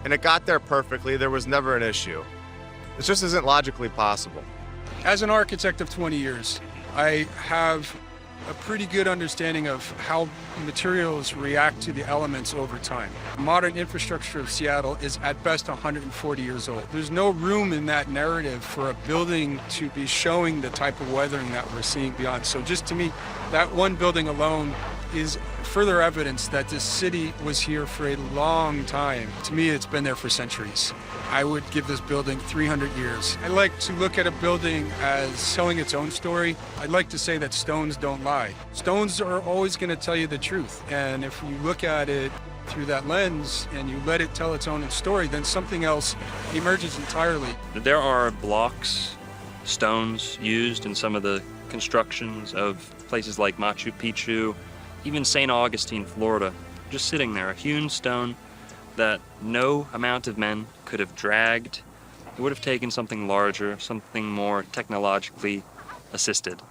and it got there perfectly. There was never an issue. It just isn't logically possible. As an architect of 20 years, I have a pretty good understanding of how materials react to the elements over time. Modern infrastructure of Seattle is at best 140 years old. There's no room in that narrative for a building to be showing the type of weathering that we're seeing beyond. So just to me, that one building alone is further evidence that this city was here for a long time. To me, it's been there for centuries. I would give this building 300 years. I like to look at a building as telling its own story. I'd like to say that stones don't lie. Stones are always going to tell you the truth. And if you look at it through that lens and you let it tell its own story, then something else emerges entirely. There are blocks, stones used in some of the constructions of places like Machu Picchu, even St. Augustine, Florida, just sitting there, a hewn stone that no amount of men could have dragged. It would have taken something larger, something more technologically assisted.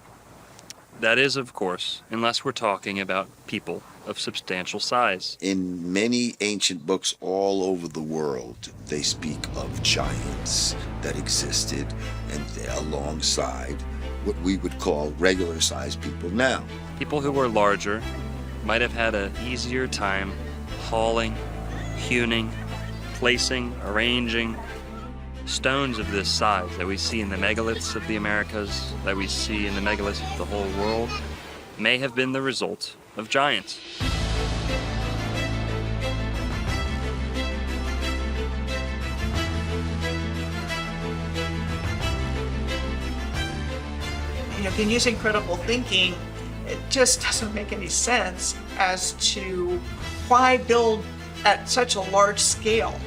That is, of course, unless we're talking about people of substantial size. In many ancient books all over the world, they speak of giants that existed and alongside what we would call regular-sized people now. People who were larger might have had an easier time hauling, hewing, placing, arranging stones of this size that we see in the megaliths of the Americas, that we see in the megaliths of the whole world, may have been the result of giants. If you're using critical thinking, it just doesn't make any sense as to why build at such a large scale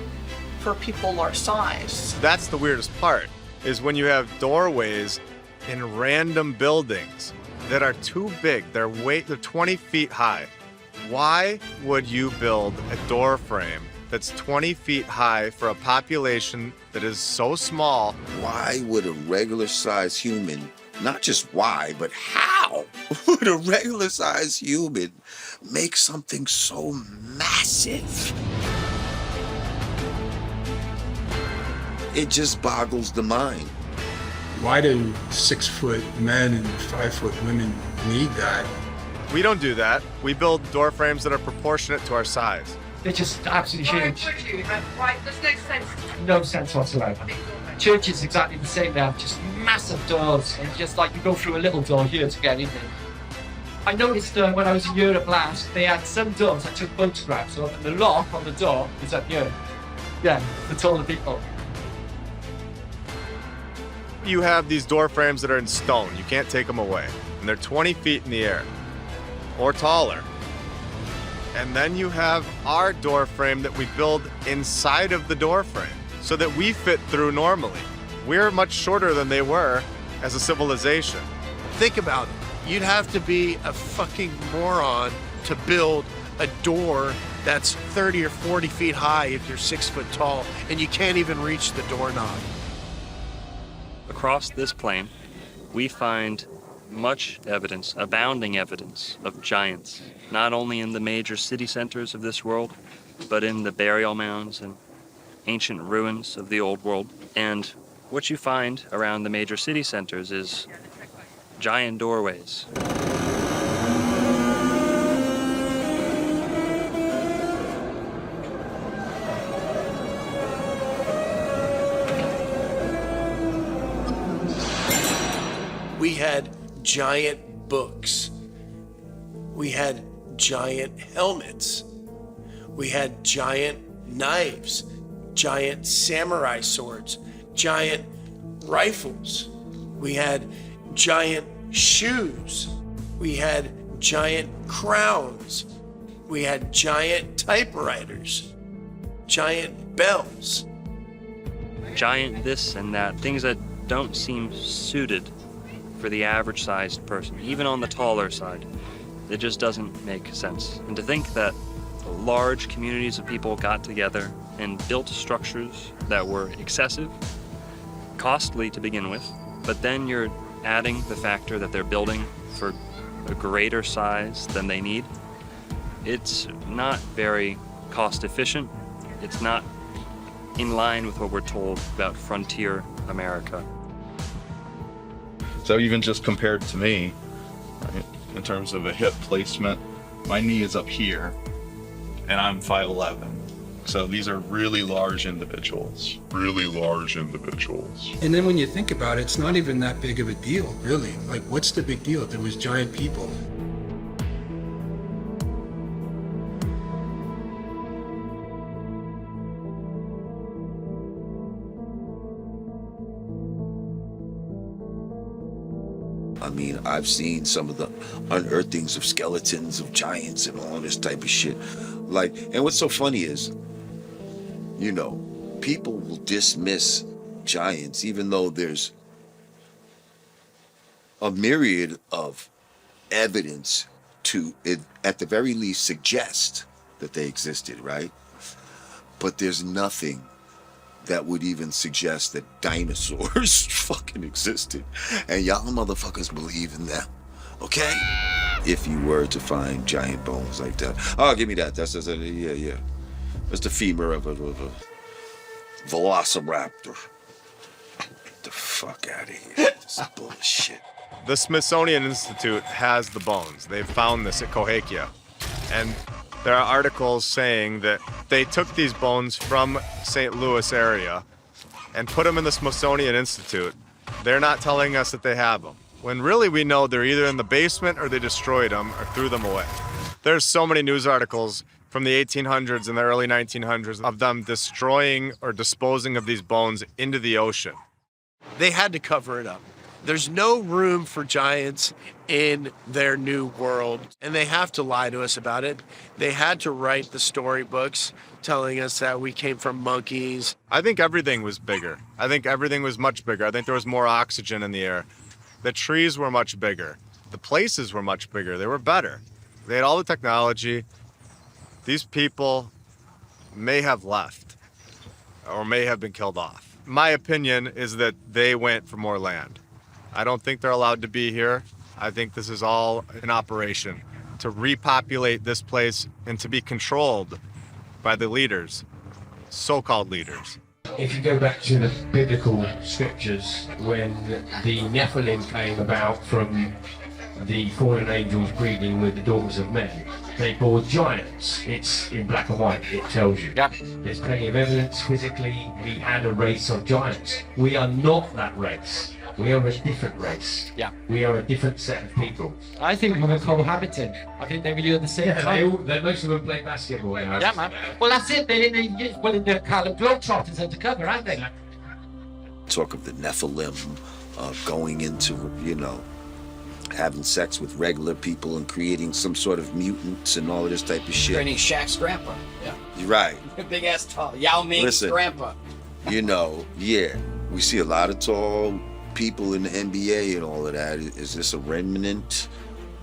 for people our size. That's the weirdest part, is when you have doorways in random buildings that are too big. They're 20 feet high. Why would you build a door frame that's 20 feet high for a population that is so small? Why would a regular-sized human, not just why, but how would a regular-sized human make something so massive? It just boggles the mind. Why do 6-foot men and 5-foot women need that? We don't do that. We build door frames that are proportionate to our size. They're just absolutely huge. No sense whatsoever. Church is exactly the same. They have just massive doors, and just like you go through a little door here to get in there. I noticed when I was in Europe last, they had some doors I took photographs of, and the lock on the door is up here. Yeah, the taller people. You have these door frames that are in stone. You can't take them away. And they're 20 feet in the air or taller. And then you have our door frame that we build inside of the door frame so that we fit through normally. We're much shorter than they were as a civilization. Think about it. You'd have to be a fucking moron to build a door that's 30 or 40 feet high if you're 6 foot tall and you can't even reach the doorknob. Across this plain, we find much evidence, abounding evidence of giants, not only in the major city centers of this world, but in the burial mounds and ancient ruins of the old world. And what you find around the major city centers is giant doorways. We had giant books. We had giant helmets. We had giant knives, giant samurai swords, giant rifles. We had giant shoes. We had giant crowns. We had giant typewriters, giant bells. Giant this and that, things that don't seem suited for the average sized person, even on the taller side. It just doesn't make sense. And to think that large communities of people got together and built structures that were excessive, costly to begin with, but then you're adding the factor that they're building for a greater size than they need. It's not very cost efficient. It's not in line with what we're told about frontier America. So even just compared to me, right, in terms of a hip placement, my knee is up here and I'm 5'11". So these are really large individuals. Really large individuals. And then when you think about it, it's not even that big of a deal, really. Like, what's the big deal? There was giant people. I mean, I've seen some of the unearthings of skeletons of giants and all this type of shit. Like, and what's so funny is, you know, people will dismiss giants even though there's a myriad of evidence to, it, at the very least, suggest that they existed, right? but there's nothing that would even suggest that dinosaurs fucking existed. And y'all motherfuckers believe in them, okay? If you were to find giant bones like that. Oh, give me that. That's yeah. That's the femur of a velociraptor. Get the fuck out of here. This is bullshit. The Smithsonian Institute has the bones. They've found this at 𝘋𝘰𝘯. And there are articles saying that they took these bones from St. Louis area and put them in the Smithsonian Institute. They're not telling us that they have them, when really we know they're either in the basement or they destroyed them or threw them away. There's so many news articles from the 1800s and the early 1900s of them destroying or disposing of these bones into the ocean. They had to cover it up. There's no room for giants in their new world, and they have to lie to us about it. They had to write the storybooks telling us that we came from monkeys. I think everything was bigger. I think everything was much bigger. I think there was more oxygen in the air. The trees were much bigger. The places were much bigger. They were better. They had all the technology. These people may have left or may have been killed off. My opinion is that they went for more land. I don't think they're allowed to be here. I think this is all an operation to repopulate this place and to be controlled by the leaders, so-called leaders. If you go back to the biblical scriptures, when the Nephilim came about from the fallen angels breeding with the daughters of men, they bore giants. It's in black and white, it tells you. Yep. There's plenty of evidence physically we had a race of giants. We are not that race. We are a different race. Yeah. We are a different set of people. I think we were cohabiting. I think they were doing the same time. Most of them play basketball. Yeah, man. Well, that's it. They're in the kind of Globetrotters undercover, aren't they? Talk of the Nephilim going into, having sex with regular people and creating some sort of mutants and all of this type of shit. Training Shaq's grandpa. Yeah. You're right. Big ass tall. Yao Ming's grandpa. We see a lot of tall people in the NBA and all of that. Is this a remnant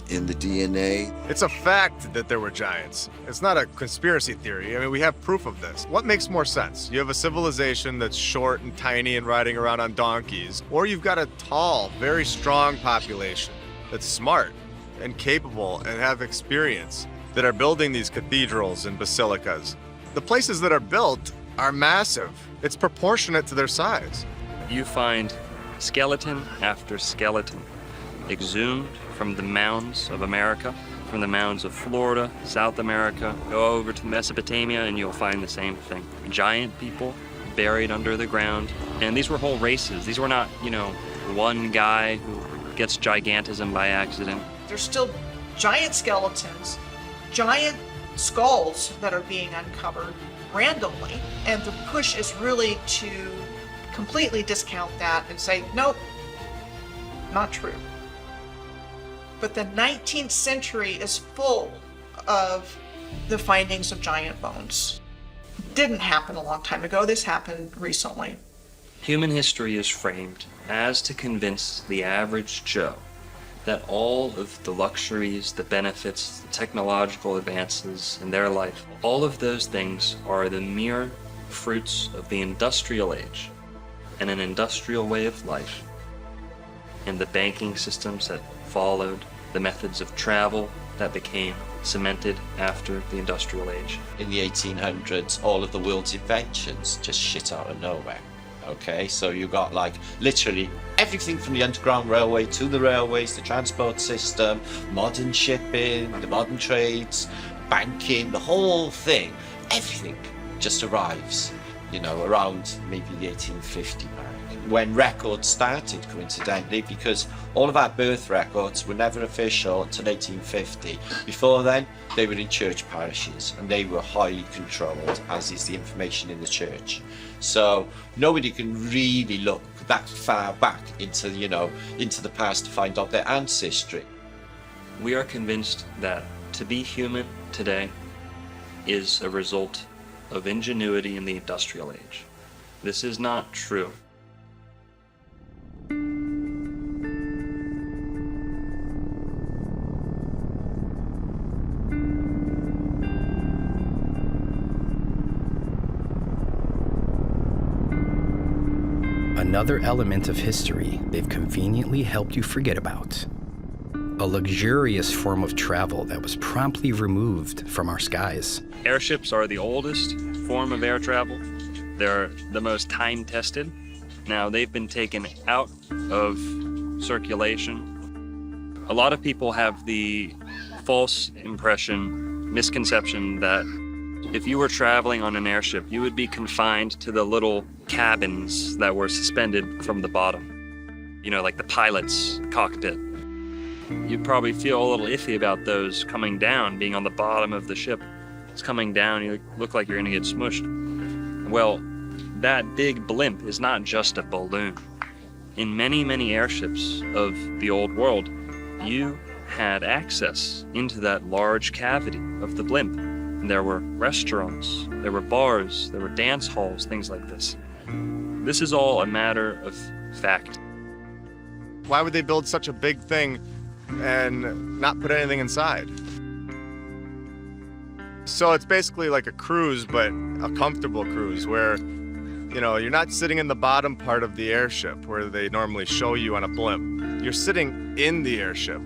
in the DNA? It's a fact that there were giants. It's not a conspiracy theory. I mean, we have proof of this. What makes more sense? You have a civilization that's short and tiny and riding around on donkeys, or you've got a tall, very strong population that's smart and capable and have experience that are building these cathedrals and basilicas. The places that are built are massive. It's proportionate to their size. You find skeleton after skeleton exhumed from the mounds of America, from the mounds of Florida, South America. Go over to Mesopotamia and you'll find the same thing. Giant people buried under the ground. And these were whole races. These were not, one guy who gets gigantism by accident. There's still giant skeletons, giant skulls that are being uncovered randomly, and the push is really to completely discount that and say, nope, not true. But the 19th century is full of the findings of giant bones. Didn't happen a long time ago. This happened recently. Human history is framed as to convince the average Joe that all of the luxuries, the benefits, the technological advances in their life, all of those things are the mere fruits of the industrial age and an industrial way of life, and the banking systems that followed, the methods of travel that became cemented after the industrial age. In the 1800s, all of the world's inventions just shit out of nowhere. Okay, so you got literally everything from the Underground Railway to the railways, the transport system, modern shipping, the modern trades, banking, the whole thing, everything just arrives, around maybe the 1850 mark, when records started, coincidentally, because all of our birth records were never official until 1850. Before then, they were in church parishes and they were highly controlled, as is the information in the church. So nobody can really look that far back into the past to find out their ancestry. We are convinced that to be human today is a result of ingenuity in the industrial age. This is not true. Another element of history they've conveniently helped you forget about. A luxurious form of travel that was promptly removed from our skies. Airships are the oldest form of air travel. They're the most time-tested. Now, they've been taken out of circulation. A lot of people have the false misconception that if you were traveling on an airship, you would be confined to the little cabins that were suspended from the bottom. You know, like the pilot's cockpit. You'd probably feel a little iffy about those coming down, being on the bottom of the ship. It's coming down, you look like you're gonna get smushed. Well, that big blimp is not just a balloon. In many, many airships of the old world, you had access into that large cavity of the blimp. And there were restaurants, there were bars, there were dance halls, things like this. This is all a matter of fact. Why would they build such a big thing and not put anything inside? So it's basically like a cruise, but a comfortable cruise where, you know, you're not sitting in the bottom part of the airship where they normally show you on a blimp. You're sitting in the airship.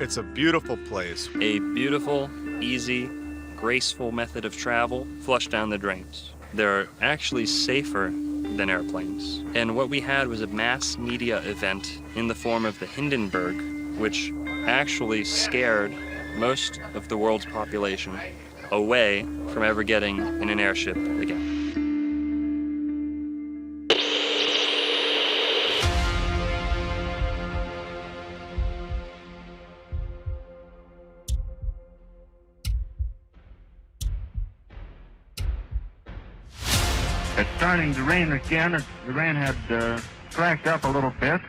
It's a beautiful place. A beautiful, easy, graceful method of travel, flush down the drains. They're actually safer than airplanes. And what we had was a mass media event in the form of the Hindenburg, which actually scared most of the world's population away from ever getting in an airship again. It's starting to rain again. The rain had slacked up a little bit.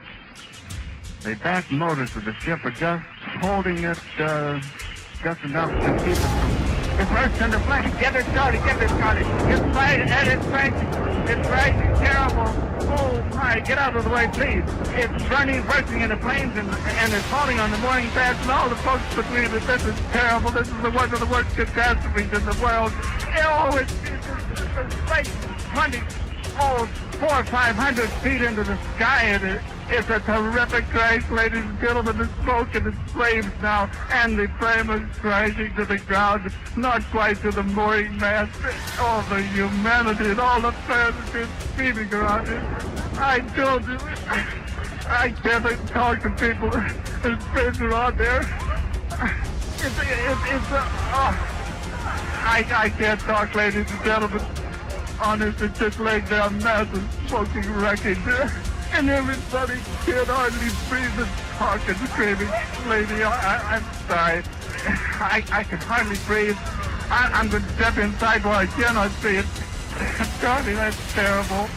The back motors of the ship are just holding it just enough to keep it from... It's burst under flank. Get it started, get it started. It's right, and it's rising. It's rising terrible. Oh my, get out of the way, please. It's bursting into flames, and it's falling on the mooring pads and all the folks between it. This is terrible. This is one of the worst catastrophes in the world. Oh, it's like 400 or 500 feet into the sky, and it's a terrific crash, ladies and gentlemen. The smoke and the flames now, and the flame is crashing to the ground, not quite to the mooring mast. All the humanity and all the passengers screaming around it. I told you, I can't talk to people. There's friends around there. I can't talk, ladies and gentlemen. Honest, it's just laying down massive smoking wreckage. And everybody can't hardly breathe and talk and screaming. Lady, I'm sorry. I can hardly breathe. I'm going to step inside while I cannot see it. Darling, that's terrible.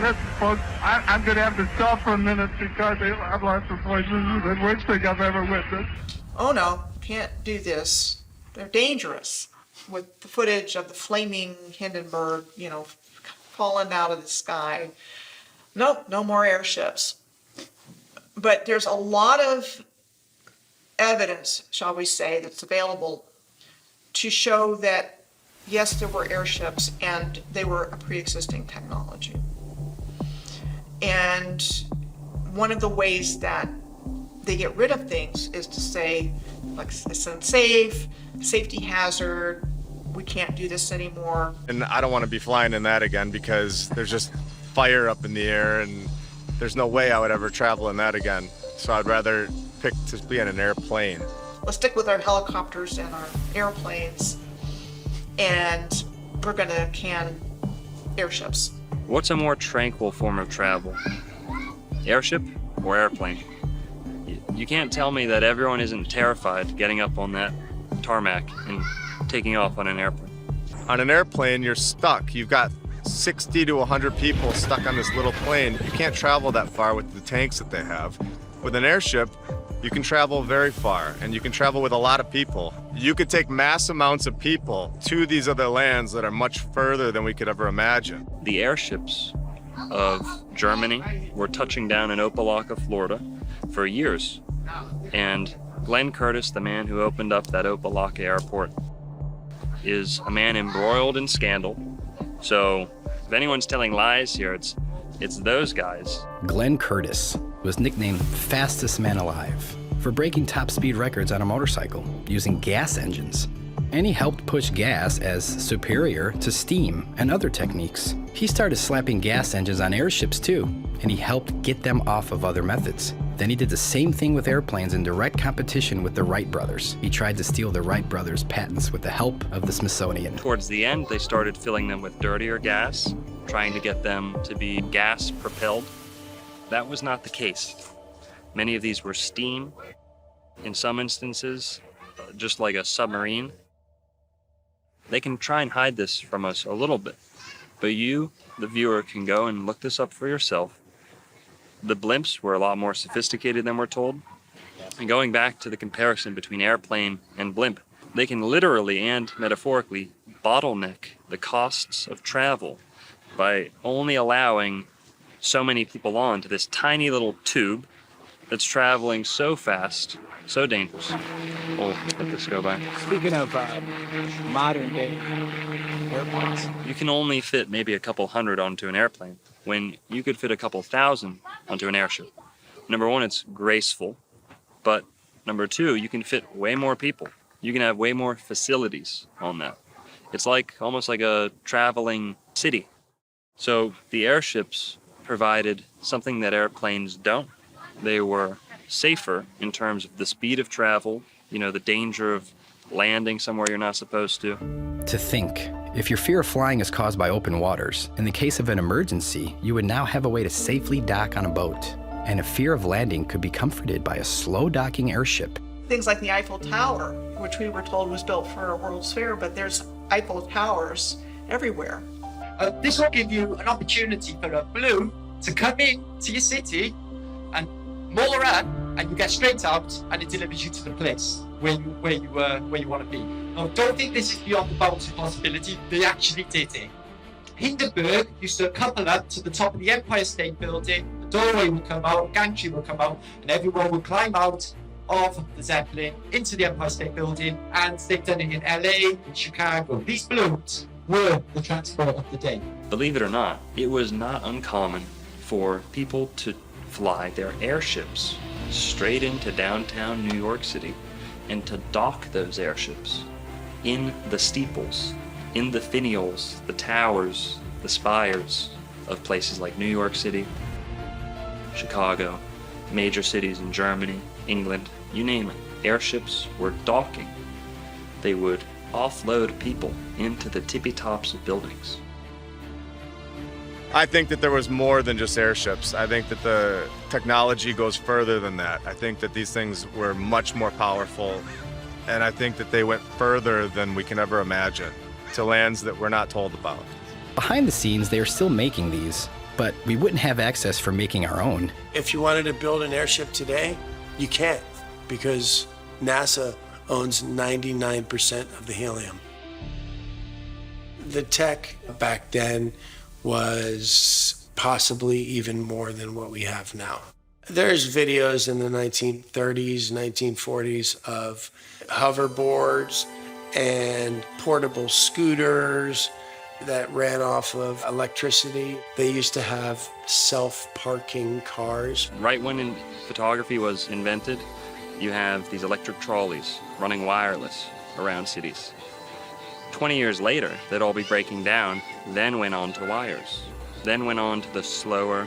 Listen, folks, I'm going to have to stop for a minute because I've lost the voice. This is the worst thing I've ever witnessed. Oh no, can't do this. They're dangerous. With the footage of the flaming Hindenburg, you know, falling out of the sky. Nope, no more airships. But there's a lot of evidence, shall we say, that's available to show that, yes, there were airships and they were a pre-existing technology. And one of the ways that they get rid of things is to say, like, it's unsafe, safety hazard, we can't do this anymore. And I don't want to be flying in that again because there's just fire up in the air and there's no way I would ever travel in that again. So I'd rather pick to be in an airplane. Let's stick with our helicopters and our airplanes, and we're gonna can airships. What's a more tranquil form of travel? Airship or airplane? You can't tell me that everyone isn't terrified getting up on that tarmac and taking off on an airplane. On an airplane, you're stuck. You've got 60 to 100 people stuck on this little plane. You can't travel that far with the tanks that they have. With an airship, you can travel very far, and you can travel with a lot of people. You could take mass amounts of people to these other lands that are much further than we could ever imagine. The airships of Germany were touching down in Opelika, Florida for years. And Glenn Curtis, the man who opened up that Opelika airport, is a man embroiled in scandal So if anyone's telling lies here, it's those guys. 𝘋𝘰𝘯'𝘵 was nicknamed fastest man alive for breaking top speed records on a motorcycle using gas engines. And he helped push gas as superior to steam and other techniques. He started slapping gas engines on airships too, and he helped get them off of other methods. Then he did the same thing with airplanes in direct competition with the Wright brothers. He tried to steal the Wright brothers' patents with the help of the Smithsonian. Towards the end, they started filling them with dirtier gas, trying to get them to be gas propelled. That was not the case. Many of these were steam. In some instances, just like a submarine. They can try and hide this from us a little bit, but you, the viewer, can go and look this up for yourself. The blimps were a lot more sophisticated than we're told. And going back to the comparison between airplane and blimp, they can literally and metaphorically bottleneck the costs of travel by only allowing so many people on to this tiny little tube that's traveling so fast, so dangerous. We'll let this go by. Speaking of modern day airplanes, You can only fit maybe a couple hundred onto an airplane when you could fit a couple thousand onto an airship. Number one, it's graceful, but number two, you can fit way more people. You can have way more facilities on that. It's like almost like a traveling city. So the airships provided something that airplanes don't. They were safer in terms of the speed of travel, the danger of landing somewhere you're not supposed to. To think, if your fear of flying is caused by open waters, in the case of an emergency, you would now have a way to safely dock on a boat. And a fear of landing could be comforted by a slow docking airship. Things like the Eiffel Tower, which we were told was built for a World's Fair, but there's Eiffel Towers everywhere. This will give you an opportunity for a balloon to come in to your city and moor up, and you get straight out, and it delivers you to the place where you want to be. Now, don't think this is beyond the bounds of possibility. They actually did it. Hindenburg used to couple up to the top of the Empire State Building. The doorway would come out, gantry would come out, and everyone would climb out of the Zeppelin into the Empire State Building. And they've done it in LA, in Chicago. These balloons were the transport of the day. Believe it or not, it was not uncommon for people to fly their airships straight into downtown New York City and to dock those airships in the steeples, in the finials, the towers, the spires of places like New York City, Chicago, major cities in Germany, England, you name it. Airships were docking. They would offload people into the tippy tops of buildings. I think that there was more than just airships. I think that the technology goes further than that. I think that these things were much more powerful, and I think that they went further than we can ever imagine, to lands that we're not told about. Behind the scenes, they are still making these, but we wouldn't have access for making our own. If you wanted to build an airship today, you can't, because NASA owns 99% of the helium. The tech back then was possibly even more than what we have now. There's videos in the 1930s, 1940s of hoverboards and portable scooters that ran off of electricity. They used to have self-parking cars. Right when photography was invented, you have these electric trolleys running wireless around cities. 20 years later, they'd all be breaking down, then went on to wires, then went on to the slower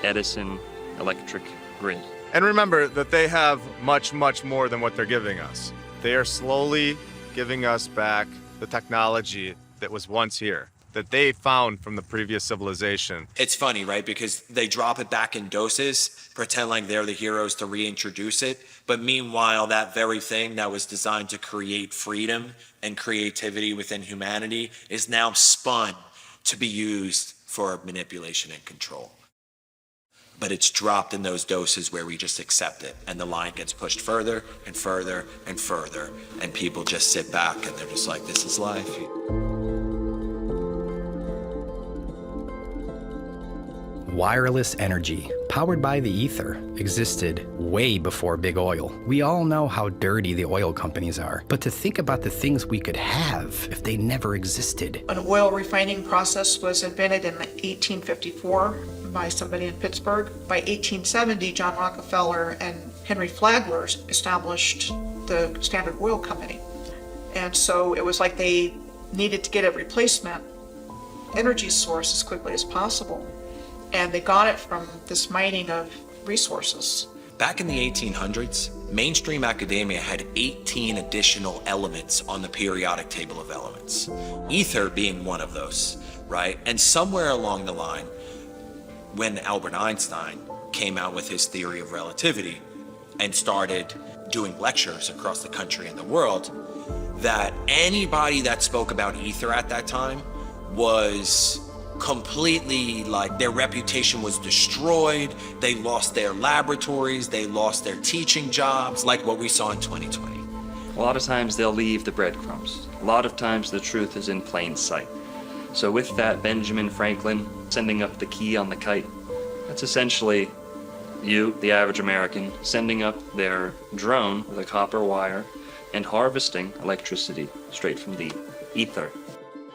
Edison electric grid. And remember that they have much, much more than what they're giving us. They are slowly giving us back the technology that was once here, that they found from the previous civilization. It's funny, right? Because they drop it back in doses, pretend like they're the heroes to reintroduce it. But meanwhile, that very thing that was designed to create freedom and creativity within humanity is now spun to be used for manipulation and control. But it's dropped in those doses where we just accept it, and the line gets pushed further and further and further, and people just sit back and they're just like, this is life. Wireless energy, powered by the ether, existed way before big oil. We all know how dirty the oil companies are, but to think about the things we could have if they never existed. An oil refining process was invented in 1854 by somebody in Pittsburgh. By 1870, John Rockefeller and Henry Flagler established the Standard Oil Company. And so it was like they needed to get a replacement energy source as quickly as possible. And they got it from this mining of resources. Back in the 1800s, mainstream academia had 18 additional elements on the periodic table of elements, ether being one of those, right? And somewhere along the line, when Albert Einstein came out with his theory of relativity and started doing lectures across the country and the world, that anybody that spoke about ether at that time was completely, like, their reputation was destroyed. They lost their laboratories, they lost their teaching jobs, like what we saw in 2020. A lot of times they'll leave the breadcrumbs. A lot of times the truth is in plain sight. So with that, Benjamin Franklin sending up the key on the kite, that's essentially you, the average American, sending up their drone with a copper wire and harvesting electricity straight from the ether.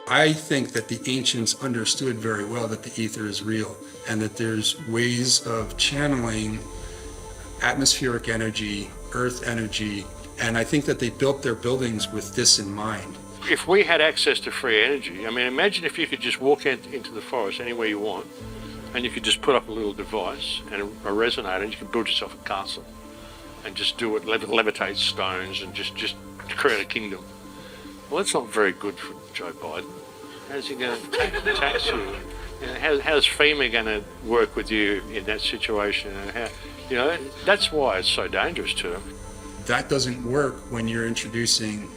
I think that the ancients understood very well that the ether is real and that there's ways of channeling atmospheric energy, earth energy, and I think that they built their buildings with this in mind. If we had access to free energy, I mean, imagine if you could just walk into the forest anywhere you want, and you could just put up a little device and a resonator, and you could build yourself a castle and just do it, levitate stones, and just create a kingdom. Well, that's not very good for Joe Biden. How's he going to tax you? How's FEMA going to work with you in that situation? And that's why it's so dangerous to them. That doesn't work when you're introducing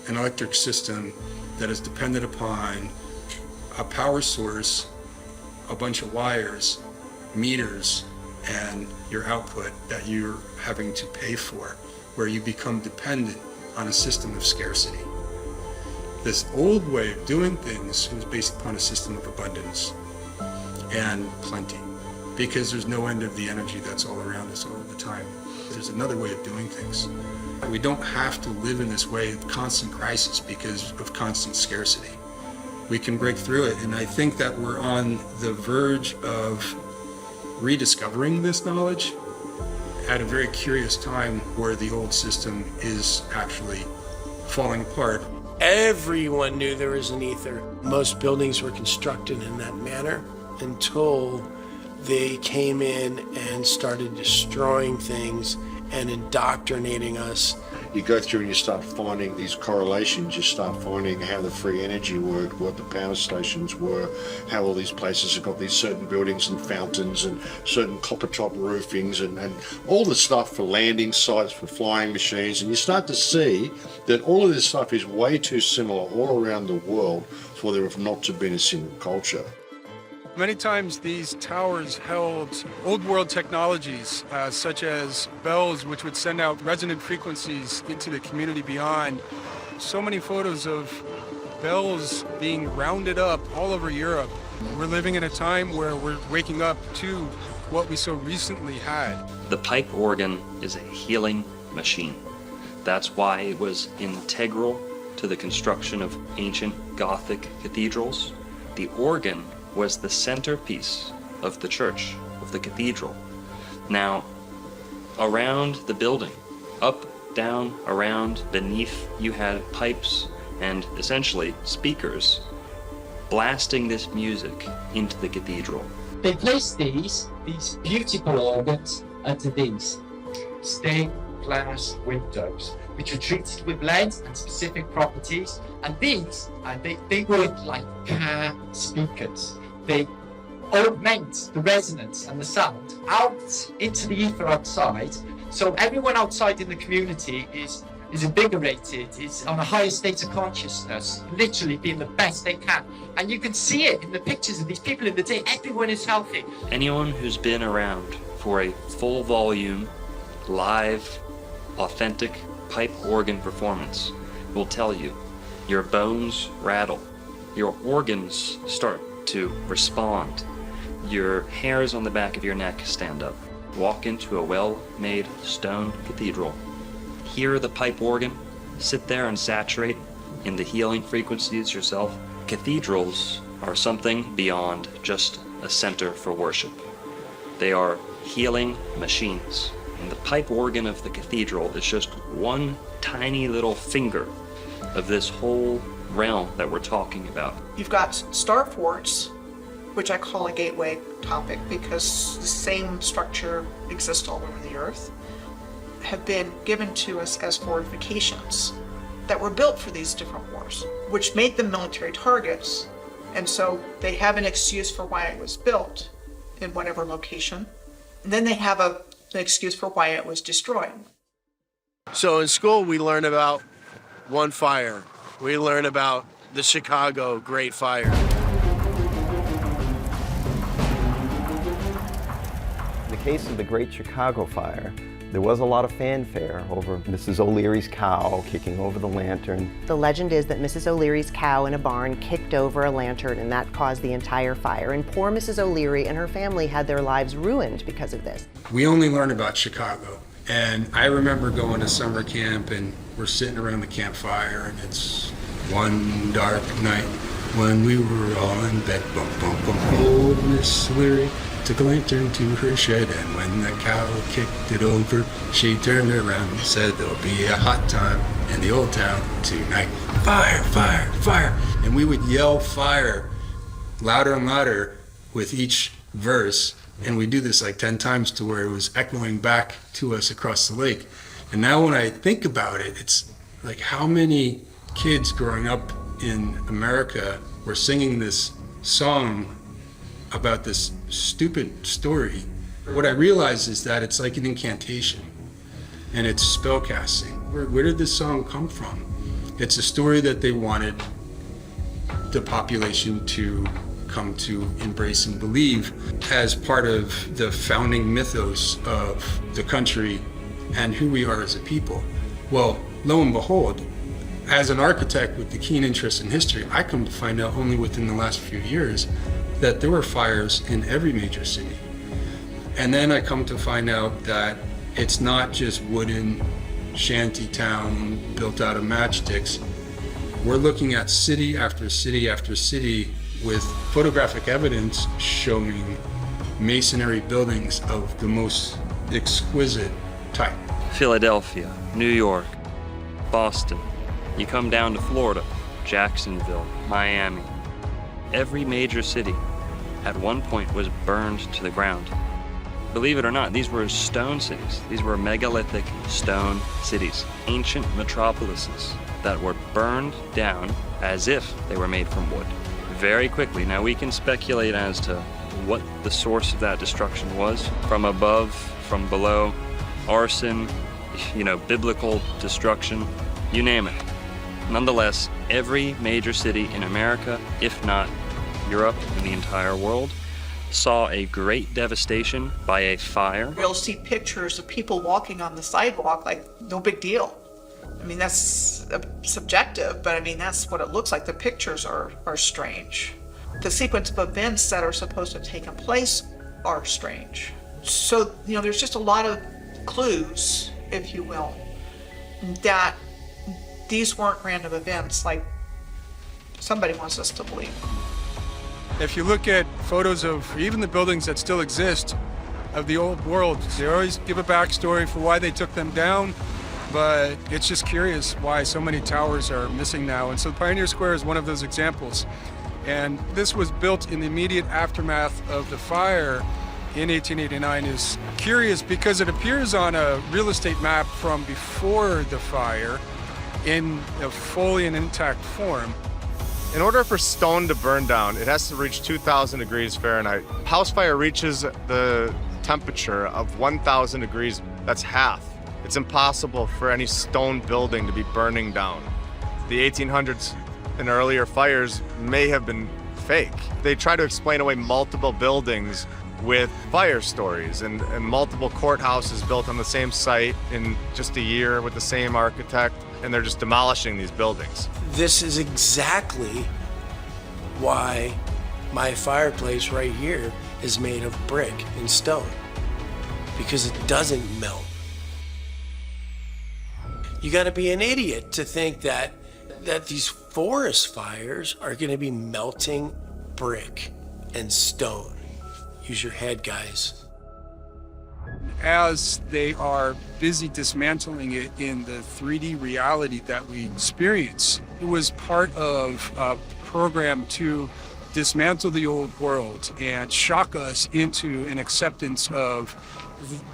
an electric system that is dependent upon a power source, a bunch of wires, meters, and your output that you're having to pay for, where you become dependent on a system of scarcity. This old way of doing things was based upon a system of abundance and plenty, because there's no end of the energy that's all around us all the time. There's another way of doing things. We don't have to live in this way of constant crisis because of constant scarcity. We can break through it, and I think that we're on the verge of rediscovering this knowledge at a very curious time where the old system is actually falling apart. Everyone knew there was an ether. Most buildings were constructed in that manner until they came in and started destroying things and indoctrinating us. You go through and you start finding these correlations, you start finding how the free energy worked, what the power stations were, how all these places have got these certain buildings and fountains and certain copper top roofings and all the stuff for landing sites, for flying machines, and you start to see that all of this stuff is way too similar all around the world for there have not to been a single culture. Many times these towers held old world technologies, such as bells, which would send out resonant frequencies into the community beyond. So many photos of bells being rounded up all over Europe. We're living in a time where we're waking up to what we so recently had. The pipe organ is a healing machine. That's why it was integral to the construction of ancient Gothic cathedrals. The organ was the centerpiece of the church, of the cathedral. Now, around the building, up, down, around, beneath, you had pipes and essentially speakers blasting this music into the cathedral. They placed these beautiful organs under these stained glass windows, which were treated with lead and specific properties. And these, they work like car speakers. They augment the resonance and the sound out into the ether outside. So everyone outside in the community is invigorated, is on a higher state of consciousness, literally being the best they can. And you can see it in the pictures of these people in the day. Everyone is healthy. Anyone who's been around for a full volume, live, authentic pipe organ performance will tell you your bones rattle, your organs start to respond. your hairs on the back of your neck stand up. Walk into a well-made stone cathedral. Hear the pipe organ. Sit there and saturate in the healing frequencies yourself. Cathedrals are something beyond just a center for worship. They are healing machines. And the pipe organ of the cathedral is just one tiny little finger of this whole realm that we're talking about. You've got star forts, which I call a gateway topic because the same structure exists all over the earth, have been given to us as fortifications that were built for these different wars, which made them military targets. And so they have an excuse for why it was built in whatever location. And then they have an excuse for why it was destroyed. So in school, we learn about one fire. We learn about the Chicago Great Fire. In the case of the Great Chicago Fire, there was a lot of fanfare over Mrs. O'Leary's cow kicking over the lantern. The legend is that Mrs. O'Leary's cow in a barn kicked over a lantern and that caused the entire fire. And poor Mrs. O'Leary and her family had their lives ruined because of this. We only learn about Chicago. And I remember going to summer camp and we're sitting around the campfire and it's one dark night when we were all in bed. Bump, bump, bump. Old Miss O'Leary took a lantern to her shed, and when the cow kicked it over, she turned around and said, "There'll be a hot time in the old town tonight. Fire, fire, fire." And we would yell fire louder and louder with each verse. And we do this like 10 times to where it was echoing back to us across the lake. And now when I think about it, it's like how many kids growing up in America were singing this song about this stupid story. What I realize is that it's like an incantation and it's spell casting. Where did this song come from? It's a story that they wanted the population to come to embrace and believe as part of the founding mythos of the country and who we are as a people. Well, lo and behold, as an architect with the keen interest in history, I come to find out only within the last few years that there were fires in every major city. And then I come to find out that it's not just wooden shanty town built out of matchsticks. We're looking at city after city after city with photographic evidence showing masonry buildings of the most exquisite type. Philadelphia, New York, Boston. You come down to Florida, Jacksonville, Miami. Every major city at one point was burned to the ground. Believe it or not, these were stone cities. These were megalithic stone cities, ancient metropolises that were burned down as if they were made from wood. Very quickly. Now we can speculate as to what the source of that destruction was. From above, from below, arson, biblical destruction, you name it. Nonetheless, every major city in America, if not Europe and the entire world, saw a great devastation by a fire. You'll see pictures of people walking on the sidewalk like no big deal. I mean, that's subjective, but I mean, that's what it looks like. The pictures are strange. The sequence of events that are supposed to have taken place are strange. So, there's just a lot of clues, if you will, that these weren't random events like somebody wants us to believe. If you look at photos of even the buildings that still exist of the old world, they always give a backstory for why they took them down, but it's just curious why so many towers are missing now. And so Pioneer Square is one of those examples. And this was built in the immediate aftermath of the fire in 1889 is curious because it appears on a real estate map from before the fire in a fully and intact form. In order for stone to burn down, it has to reach 2,000 degrees Fahrenheit. House fire reaches the temperature of 1,000 degrees. That's half. It's impossible for any stone building to be burning down. The 1800s and earlier fires may have been fake. They try to explain away multiple buildings with fire stories and multiple courthouses built on the same site in just a year with the same architect, and they're just demolishing these buildings. This is exactly why my fireplace right here is made of brick and stone because it doesn't melt. You got to be an idiot to think that these forest fires are going to be melting brick and stone. Use your head, guys. As they are busy dismantling it in the 3D reality that we experience, it was part of a program to dismantle the old world and shock us into an acceptance of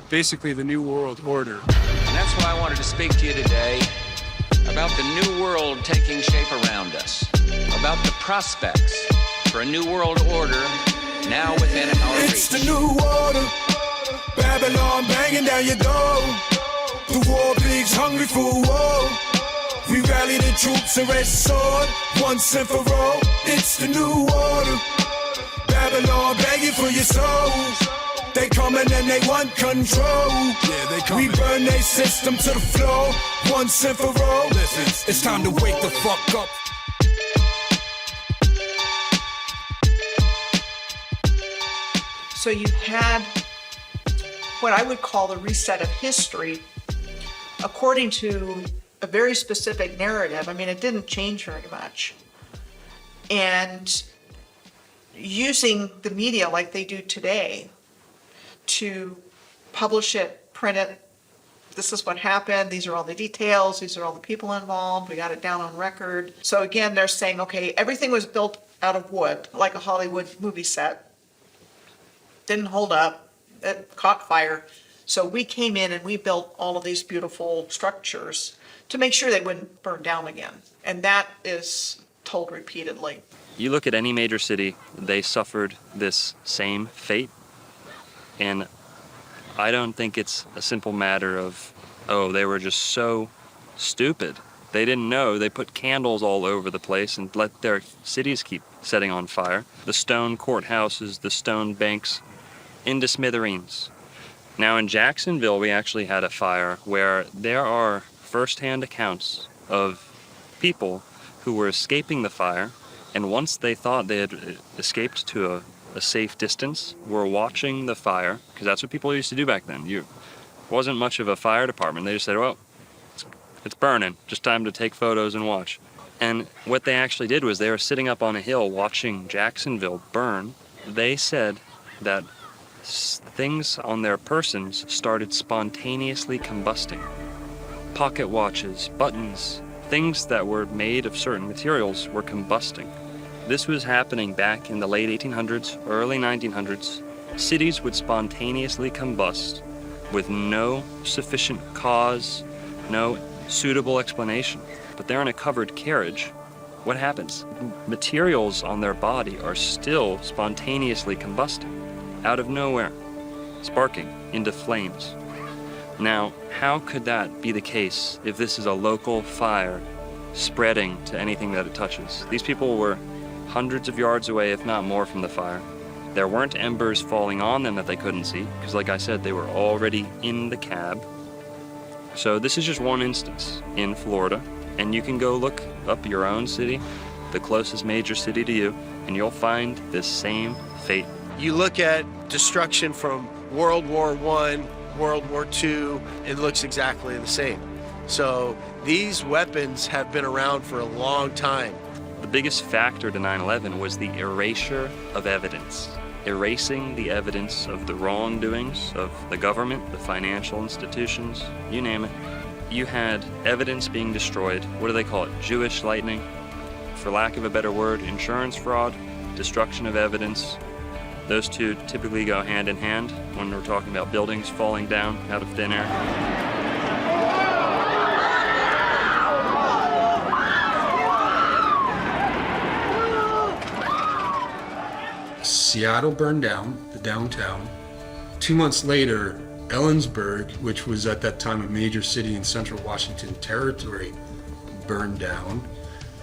basically the new world order. And that's why I wanted to speak to you today about the new world taking shape around us, about the prospects for a new world order now within our reach. It's the new order, Babylon banging down your door. The war pigs hungry for war. We rally the troops and rest sword once and for all. It's the new order, Babylon begging for your souls. They coming and they want control. Yeah, they coming. We burn their system to the floor once and for all. Listen, it's time to wake the fuck up. So you had what I would call the reset of history according to a very specific narrative. I mean, it didn't change very much. And using the media like they do today to publish it, print it, this is what happened, these are all the details, these are all the people involved, we got it down on record. So again, they're saying, okay, everything was built out of wood, like a Hollywood movie set. Didn't hold up, it caught fire. So we came in and we built all of these beautiful structures to make sure they wouldn't burn down again. And that is told repeatedly. You look at any major city, they suffered this same fate. And I don't think it's a simple matter of, oh, they were just so stupid. They didn't know. They put candles all over the place and let their cities keep setting on fire. The stone courthouses, the stone banks, into smithereens. Now in Jacksonville, we actually had a fire where there are first-hand accounts of people who were escaping the fire, and once they thought they had escaped to a safe distance, were watching the fire, because that's what people used to do back then. It wasn't much of a fire department. They just said, well, it's burning, just time to take photos and watch. And what they actually did was they were sitting up on a hill watching Jacksonville burn. They said that things on their persons started spontaneously combusting. Pocket watches, buttons, things that were made of certain materials were combusting. This was happening back in the late 1800s, early 1900s. Cities would spontaneously combust with no sufficient cause, no suitable explanation. But they're in a covered carriage. What happens? Materials on their body are still spontaneously combusting, out of nowhere, sparking into flames. Now, how could that be the case if this is a local fire spreading to anything that it touches? These people were hundreds of yards away, if not more, from the fire. There weren't embers falling on them that they couldn't see, because like I said, they were already in the cab. So this is just one instance in Florida, and you can go look up your own city, the closest major city to you, and you'll find this same fate. You look at destruction from World War I, World War II, it looks exactly the same. So these weapons have been around for a long time. The biggest factor to 9/11 was the erasure of evidence. Erasing the evidence of the wrongdoings of the government, the financial institutions, you name it. You had evidence being destroyed. What do they call it? Jewish lightning? For lack of a better word, insurance fraud, destruction of evidence. Those two typically go hand in hand when we're talking about buildings falling down out of thin air. Seattle burned down, the downtown. 2 months later, Ellensburg, which was at that time a major city in central Washington territory, burned down.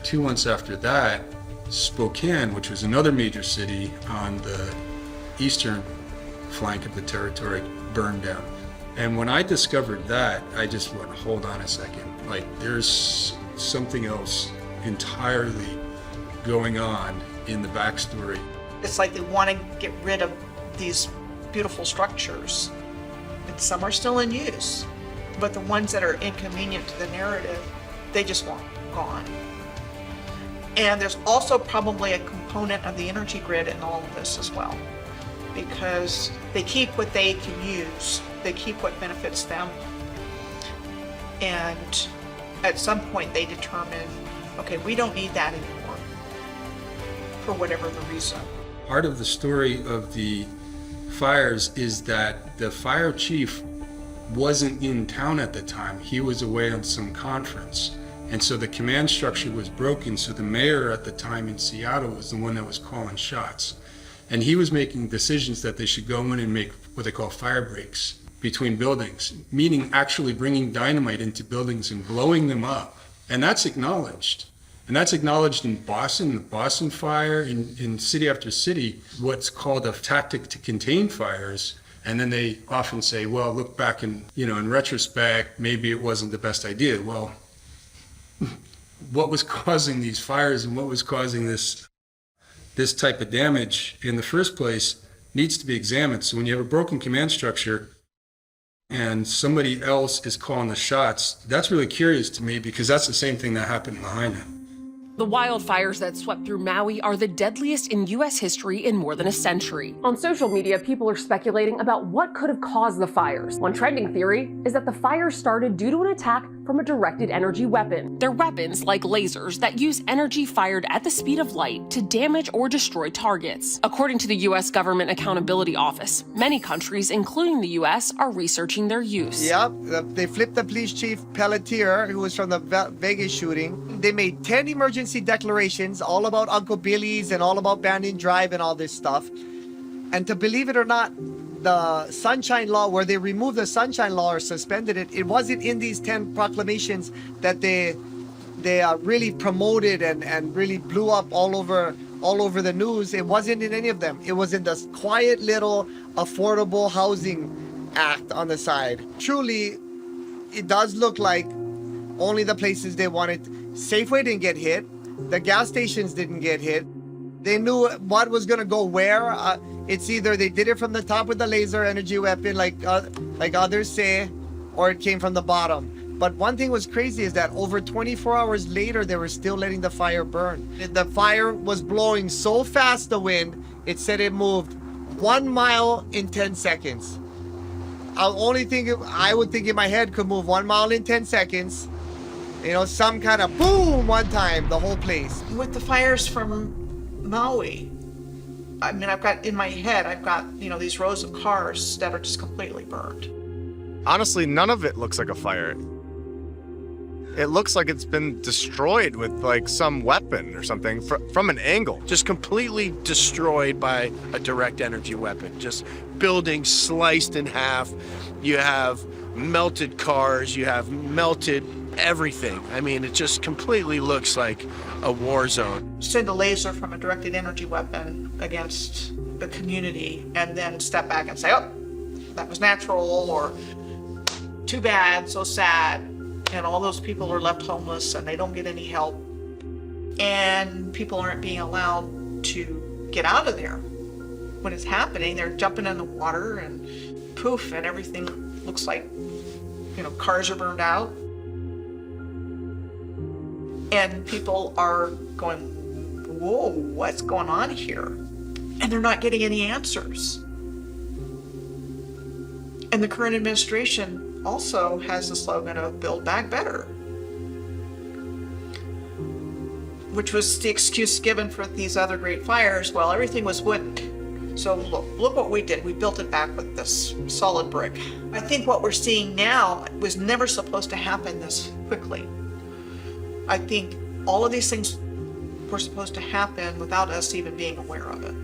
2 months after that, Spokane, which was another major city on the eastern flank of the territory, burned down. And when I discovered that, I just went, hold on a second. Like, there's something else entirely going on in the backstory. It's like they want to get rid of these beautiful structures, and some are still in use, but the ones that are inconvenient to the narrative, they just want gone. And there's also probably a component of the energy grid in all of this as well, because they keep what they can use, they keep what benefits them, and at some point they determine, okay, we don't need that anymore, for whatever the reason. Part of the story of the fires is that the fire chief wasn't in town at the time. He was away on some conference. And so the command structure was broken, so the mayor at the time in Seattle was the one that was calling shots. And he was making decisions that they should go in and make what they call fire breaks between buildings, meaning actually bringing dynamite into buildings and blowing them up. And that's acknowledged. And that's acknowledged in Boston, the Boston fire, in city after city, what's called a tactic to contain fires. And then they often say, well, look back in retrospect, maybe it wasn't the best idea. Well, what was causing these fires and what was causing this type of damage in the first place needs to be examined. So when you have a broken command structure and somebody else is calling the shots, that's really curious to me, because that's the same thing that happened in Lahaina. The wildfires that swept through Maui are the deadliest in U.S. history in more than a century. On social media, people are speculating about what could have caused the fires. One trending theory is that the fires started due to an attack from a directed energy weapon. They're weapons like lasers that use energy fired at the speed of light to damage or destroy targets. According to the U.S. Government Accountability Office, many countries, including the U.S., are researching their use. Yep, they flipped the police chief Pelletier, who was from the Vegas shooting. They made 10 emergency declarations all about Uncle Billy's and all about Banyan Drive and all this stuff. And to believe it or not, the Sunshine Law, where they removed the Sunshine Law or suspended it, it wasn't in these 10 proclamations that they really promoted and really blew up all over the news. It wasn't in any of them. It was in this quiet little Affordable Housing Act on the side. Truly, it does look like only the places they wanted. Safeway didn't get hit. The gas stations didn't get hit. They knew what was going to go where. It's either they did it from the top with the laser energy weapon, like others say, or it came from the bottom. But one thing was crazy is that over 24 hours later, they were still letting the fire burn. The fire was blowing so fast, the wind, it said it moved 1 mile in 10 seconds. Only thing I would think in my head could move 1 mile in 10 seconds. You know, some kind of boom one time, the whole place. With the fires from Maui, I mean, I've got these rows of cars that are just completely burned. Honestly, none of it looks like a fire. It looks like it's been destroyed with like some weapon or something from an angle. Just completely destroyed by a direct energy weapon. Just buildings sliced in half. You have melted cars, you have melted everything. I mean, it just completely looks like a war zone. Send a laser from a directed energy weapon against the community and then step back and say, oh, that was natural, or too bad, so sad. And all those people are left homeless and they don't get any help. And people aren't being allowed to get out of there. When it's happening, they're jumping in the water and poof, and everything looks like, cars are burned out. And people are going, whoa, what's going on here? And they're not getting any answers. And the current administration also has the slogan of Build Back Better, which was the excuse given for these other great fires. Well, everything was wood. So look what we did. We built it back with this solid brick. I think what we're seeing now was never supposed to happen this quickly. I think all of these things were supposed to happen without us even being aware of it.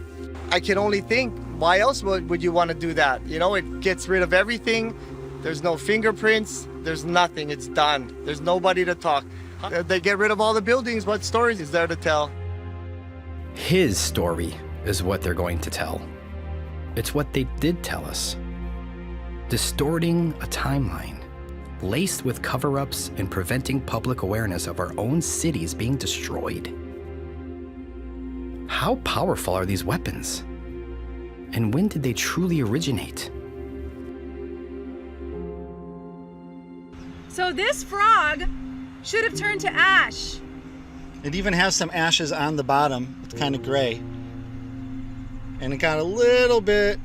I can only think, why else would you want to do that? It gets rid of everything. There's no fingerprints. There's nothing. It's done. There's nobody to talk. They get rid of all the buildings. What stories is there to tell? His story is what they're going to tell. It's what they did tell us. Distorting a timeline, laced with cover-ups and preventing public awareness of our own cities being destroyed. How powerful are these weapons? And when did they truly originate? So this frog should have turned to ash. It even has some ashes on the bottom. It's kind of gray. And it got a little bit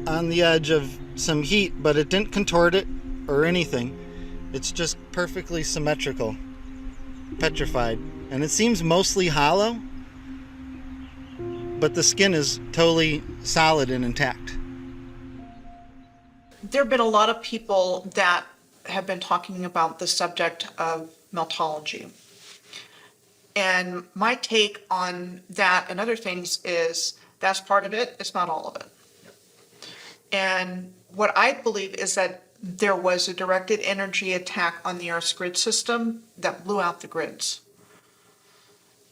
on the edge of some heat, but it didn't contort it or anything. It's just perfectly symmetrical, petrified. And it seems mostly hollow, but the skin is totally solid and intact. There have been a lot of people that have been talking about the subject of meltology. And my take on that and other things is that's part of it, it's not all of it. And what I believe is that there was a directed energy attack on the Earth's grid system that blew out the grids.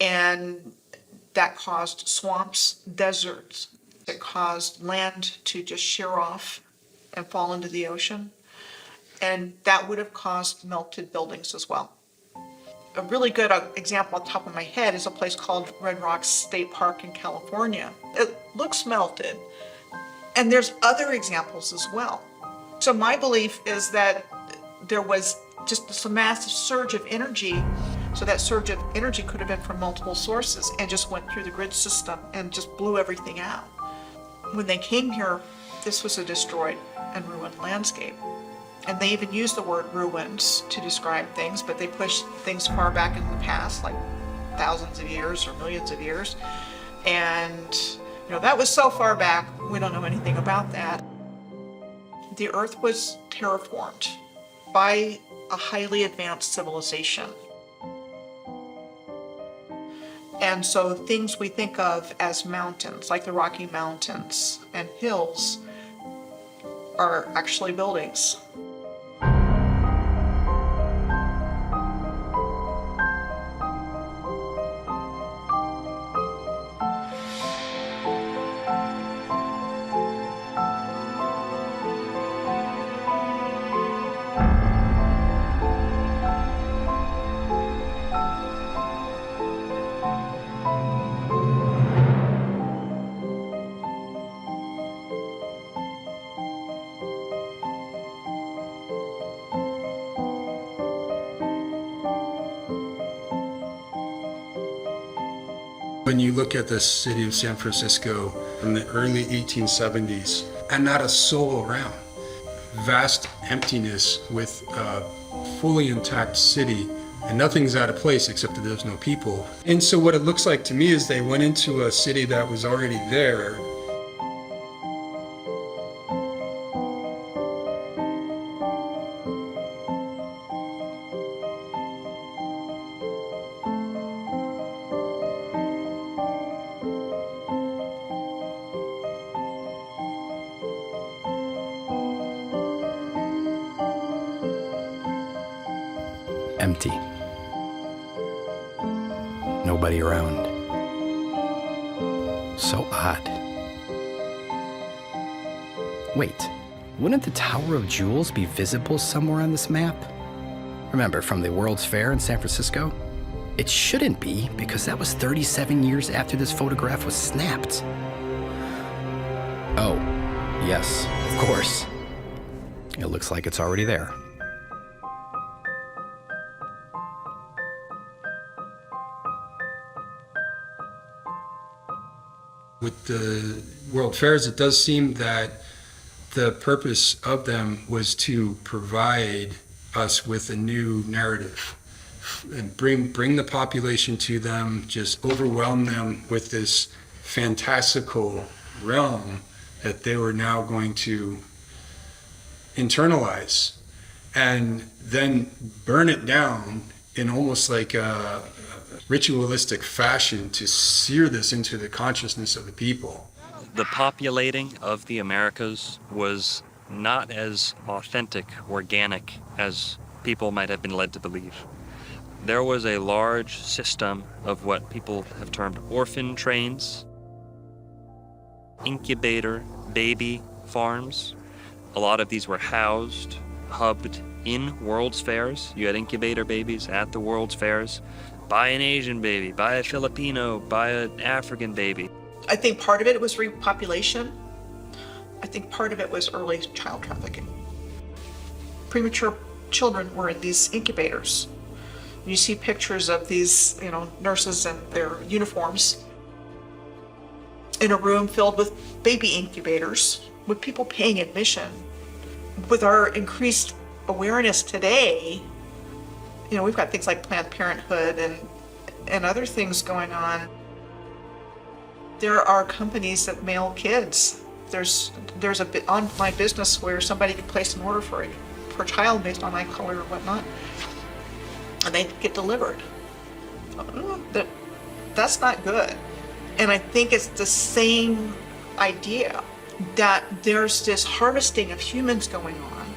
And that caused swamps, deserts. It caused land to just shear off and fall into the ocean. And that would have caused melted buildings as well. A really good example on top of my head is a place called Red Rocks State Park in California. It looks melted. And there's other examples as well. So my belief is that there was just some massive surge of energy. So that surge of energy could have been from multiple sources and just went through the grid system and just blew everything out. When they came here, this was a destroyed and ruined landscape. And they even use the word ruins to describe things, but they push things far back in the past, like thousands of years or millions of years. And that was so far back, we don't know anything about that. The Earth was terraformed by a highly advanced civilization. And so things we think of as mountains, like the Rocky Mountains and hills, are actually buildings. When you look at the city of San Francisco in the early 1870s, and not a soul around, vast emptiness with a fully intact city, and nothing's out of place except that there's no people. And so what it looks like to me is they went into a city that was already there. Empty. Nobody around. So odd. Wait, wouldn't the Tower of Jewels be visible somewhere on this map? Remember, from the World's Fair in San Francisco? It shouldn't be, because that was 37 years after this photograph was snapped. Oh, yes, of course. It looks like it's already there. With the World Fairs, it does seem that the purpose of them was to provide us with a new narrative and bring the population to them, just overwhelm them with this fantastical realm that they were now going to internalize and then burn it down in almost like a ritualistic fashion to sear this into the consciousness of the people. The populating of the Americas was not as authentic, organic as people might have been led to believe. There was a large system of what people have termed orphan trains, incubator baby farms. A lot of these were hubbed in World's Fairs. You had incubator babies at the World's Fairs. Buy an Asian baby, buy a Filipino, buy an African baby. I think part of it was repopulation. I think part of it was early child trafficking. Premature children were in these incubators. You see pictures of these, nurses in their uniforms in a room filled with baby incubators, with people paying admission. With our increased awareness today, we've got things like Planned Parenthood and other things going on. There are companies that mail kids. There's a bit on my business where somebody can place an order for a child based on eye color or whatnot, and they get delivered. That's not good. And I think it's the same idea that there's this harvesting of humans going on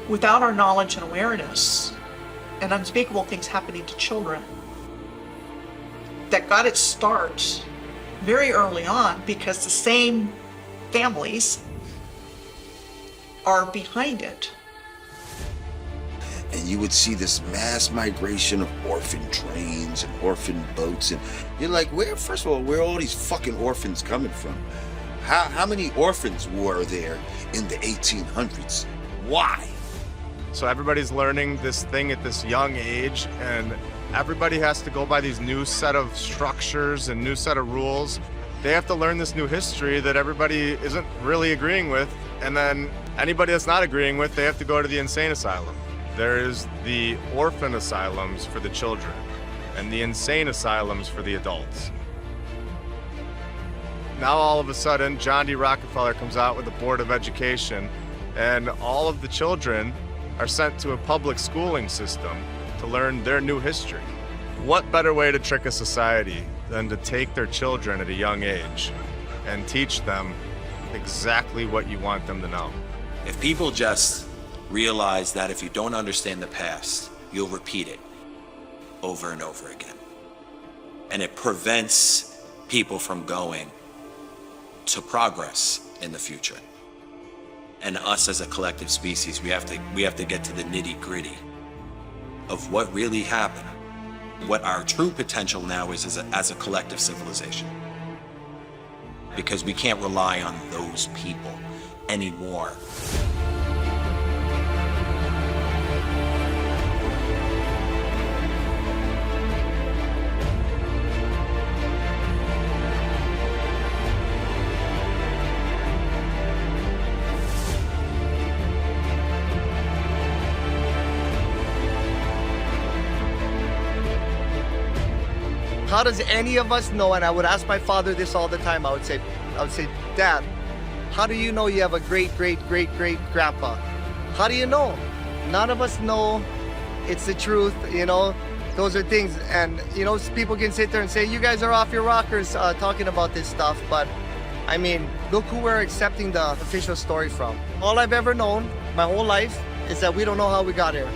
without our knowledge and awareness, and unspeakable things happening to children that got its start very early on because the same families are behind it. And you would see this mass migration of orphan trains and orphan boats, and you're like, first of all, where are all these fucking orphans coming from? How many orphans were there in the 1800s? Why? So everybody's learning this thing at this young age, and everybody has to go by these new set of structures and new set of rules. They have to learn this new history that everybody isn't really agreeing with, and then anybody that's not agreeing with, they have to go to the insane asylum. There is the orphan asylums for the children and the insane asylums for the adults. Now all of a sudden, John D. Rockefeller comes out with a board of education, and all of the children are sent to a public schooling system to learn their new history. What better way to trick a society than to take their children at a young age and teach them exactly what you want them to know? If people just realize that if you don't understand the past, you'll repeat it over and over again. And it prevents people from going to progress in the future. And us as a collective species, we have to get to the nitty-gritty of what really happened, what our true potential now is as a collective civilization. Because we can't rely on those people anymore. How does any of us know? And I would ask my father this all the time. I would say, Dad, how do you know you have a great grandpa? How do you know? None of us know. It's the truth, Those are things, and people can sit there and say, you guys are off your rockers talking about this stuff, but I mean, look who we're accepting the official story from. All I've ever known my whole life is that we don't know how we got here,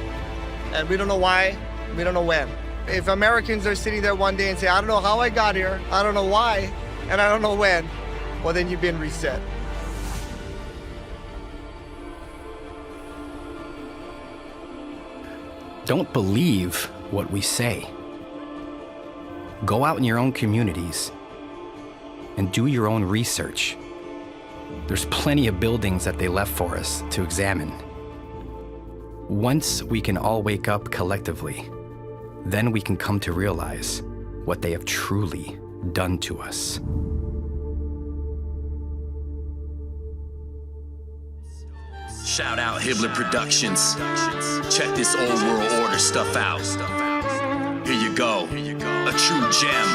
and we don't know why, we don't know when. If Americans are sitting there one day and say, I don't know how I got here, I don't know why, and I don't know when, well, then you've been reset. Don't believe what we say. Go out in your own communities and do your own research. There's plenty of buildings that they left for us to examine. Once we can all wake up collectively, then we can come to realize what they have truly done to us. Shout out Hibbler Productions. Check this old world order stuff out. Here you go. A true gem.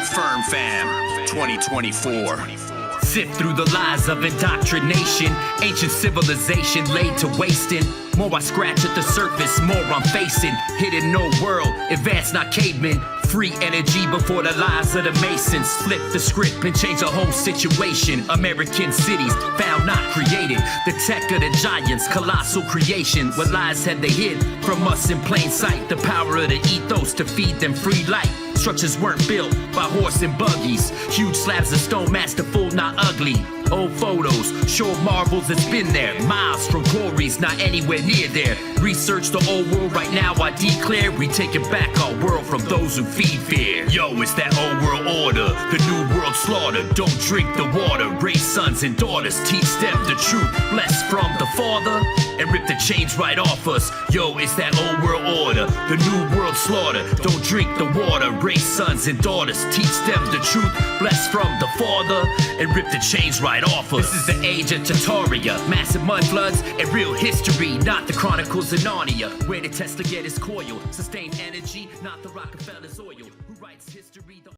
Firm Fam 2024. Sift through the lies of indoctrination. Ancient civilization laid to wasting. More I scratch at the surface, more I'm facing. Hidden no world, advanced not cavemen. Free energy before the lies of the Masons. Flip the script and change the whole situation. American cities found not created. The tech of the giants, colossal creation. What lies had they hid from us in plain sight? The power of the ethos to feed them free light. Structures weren't built by horse and buggies. Huge slabs of stone masterful, not ugly. Old photos show marvels that's been there. Miles from quarries, not anywhere near there. Research the old world right now, I declare we taking back our world from those who feed fear. Yo, it's that old world order, the new world slaughter. Don't drink the water, raise sons and daughters, teach them the truth, blessed from the Father, and rip the chains right off us. Yo, it's that old world order, the new world slaughter. Don't drink the water, raise sons and daughters, teach them the truth, blessed from the Father, and rip the chains right off us. This is the age of Tartaria, massive mud floods and real history, not the Chronicles of Narnia, where the Tesla get his coil, sustained energy, not the Rockefeller's oil. Who writes history?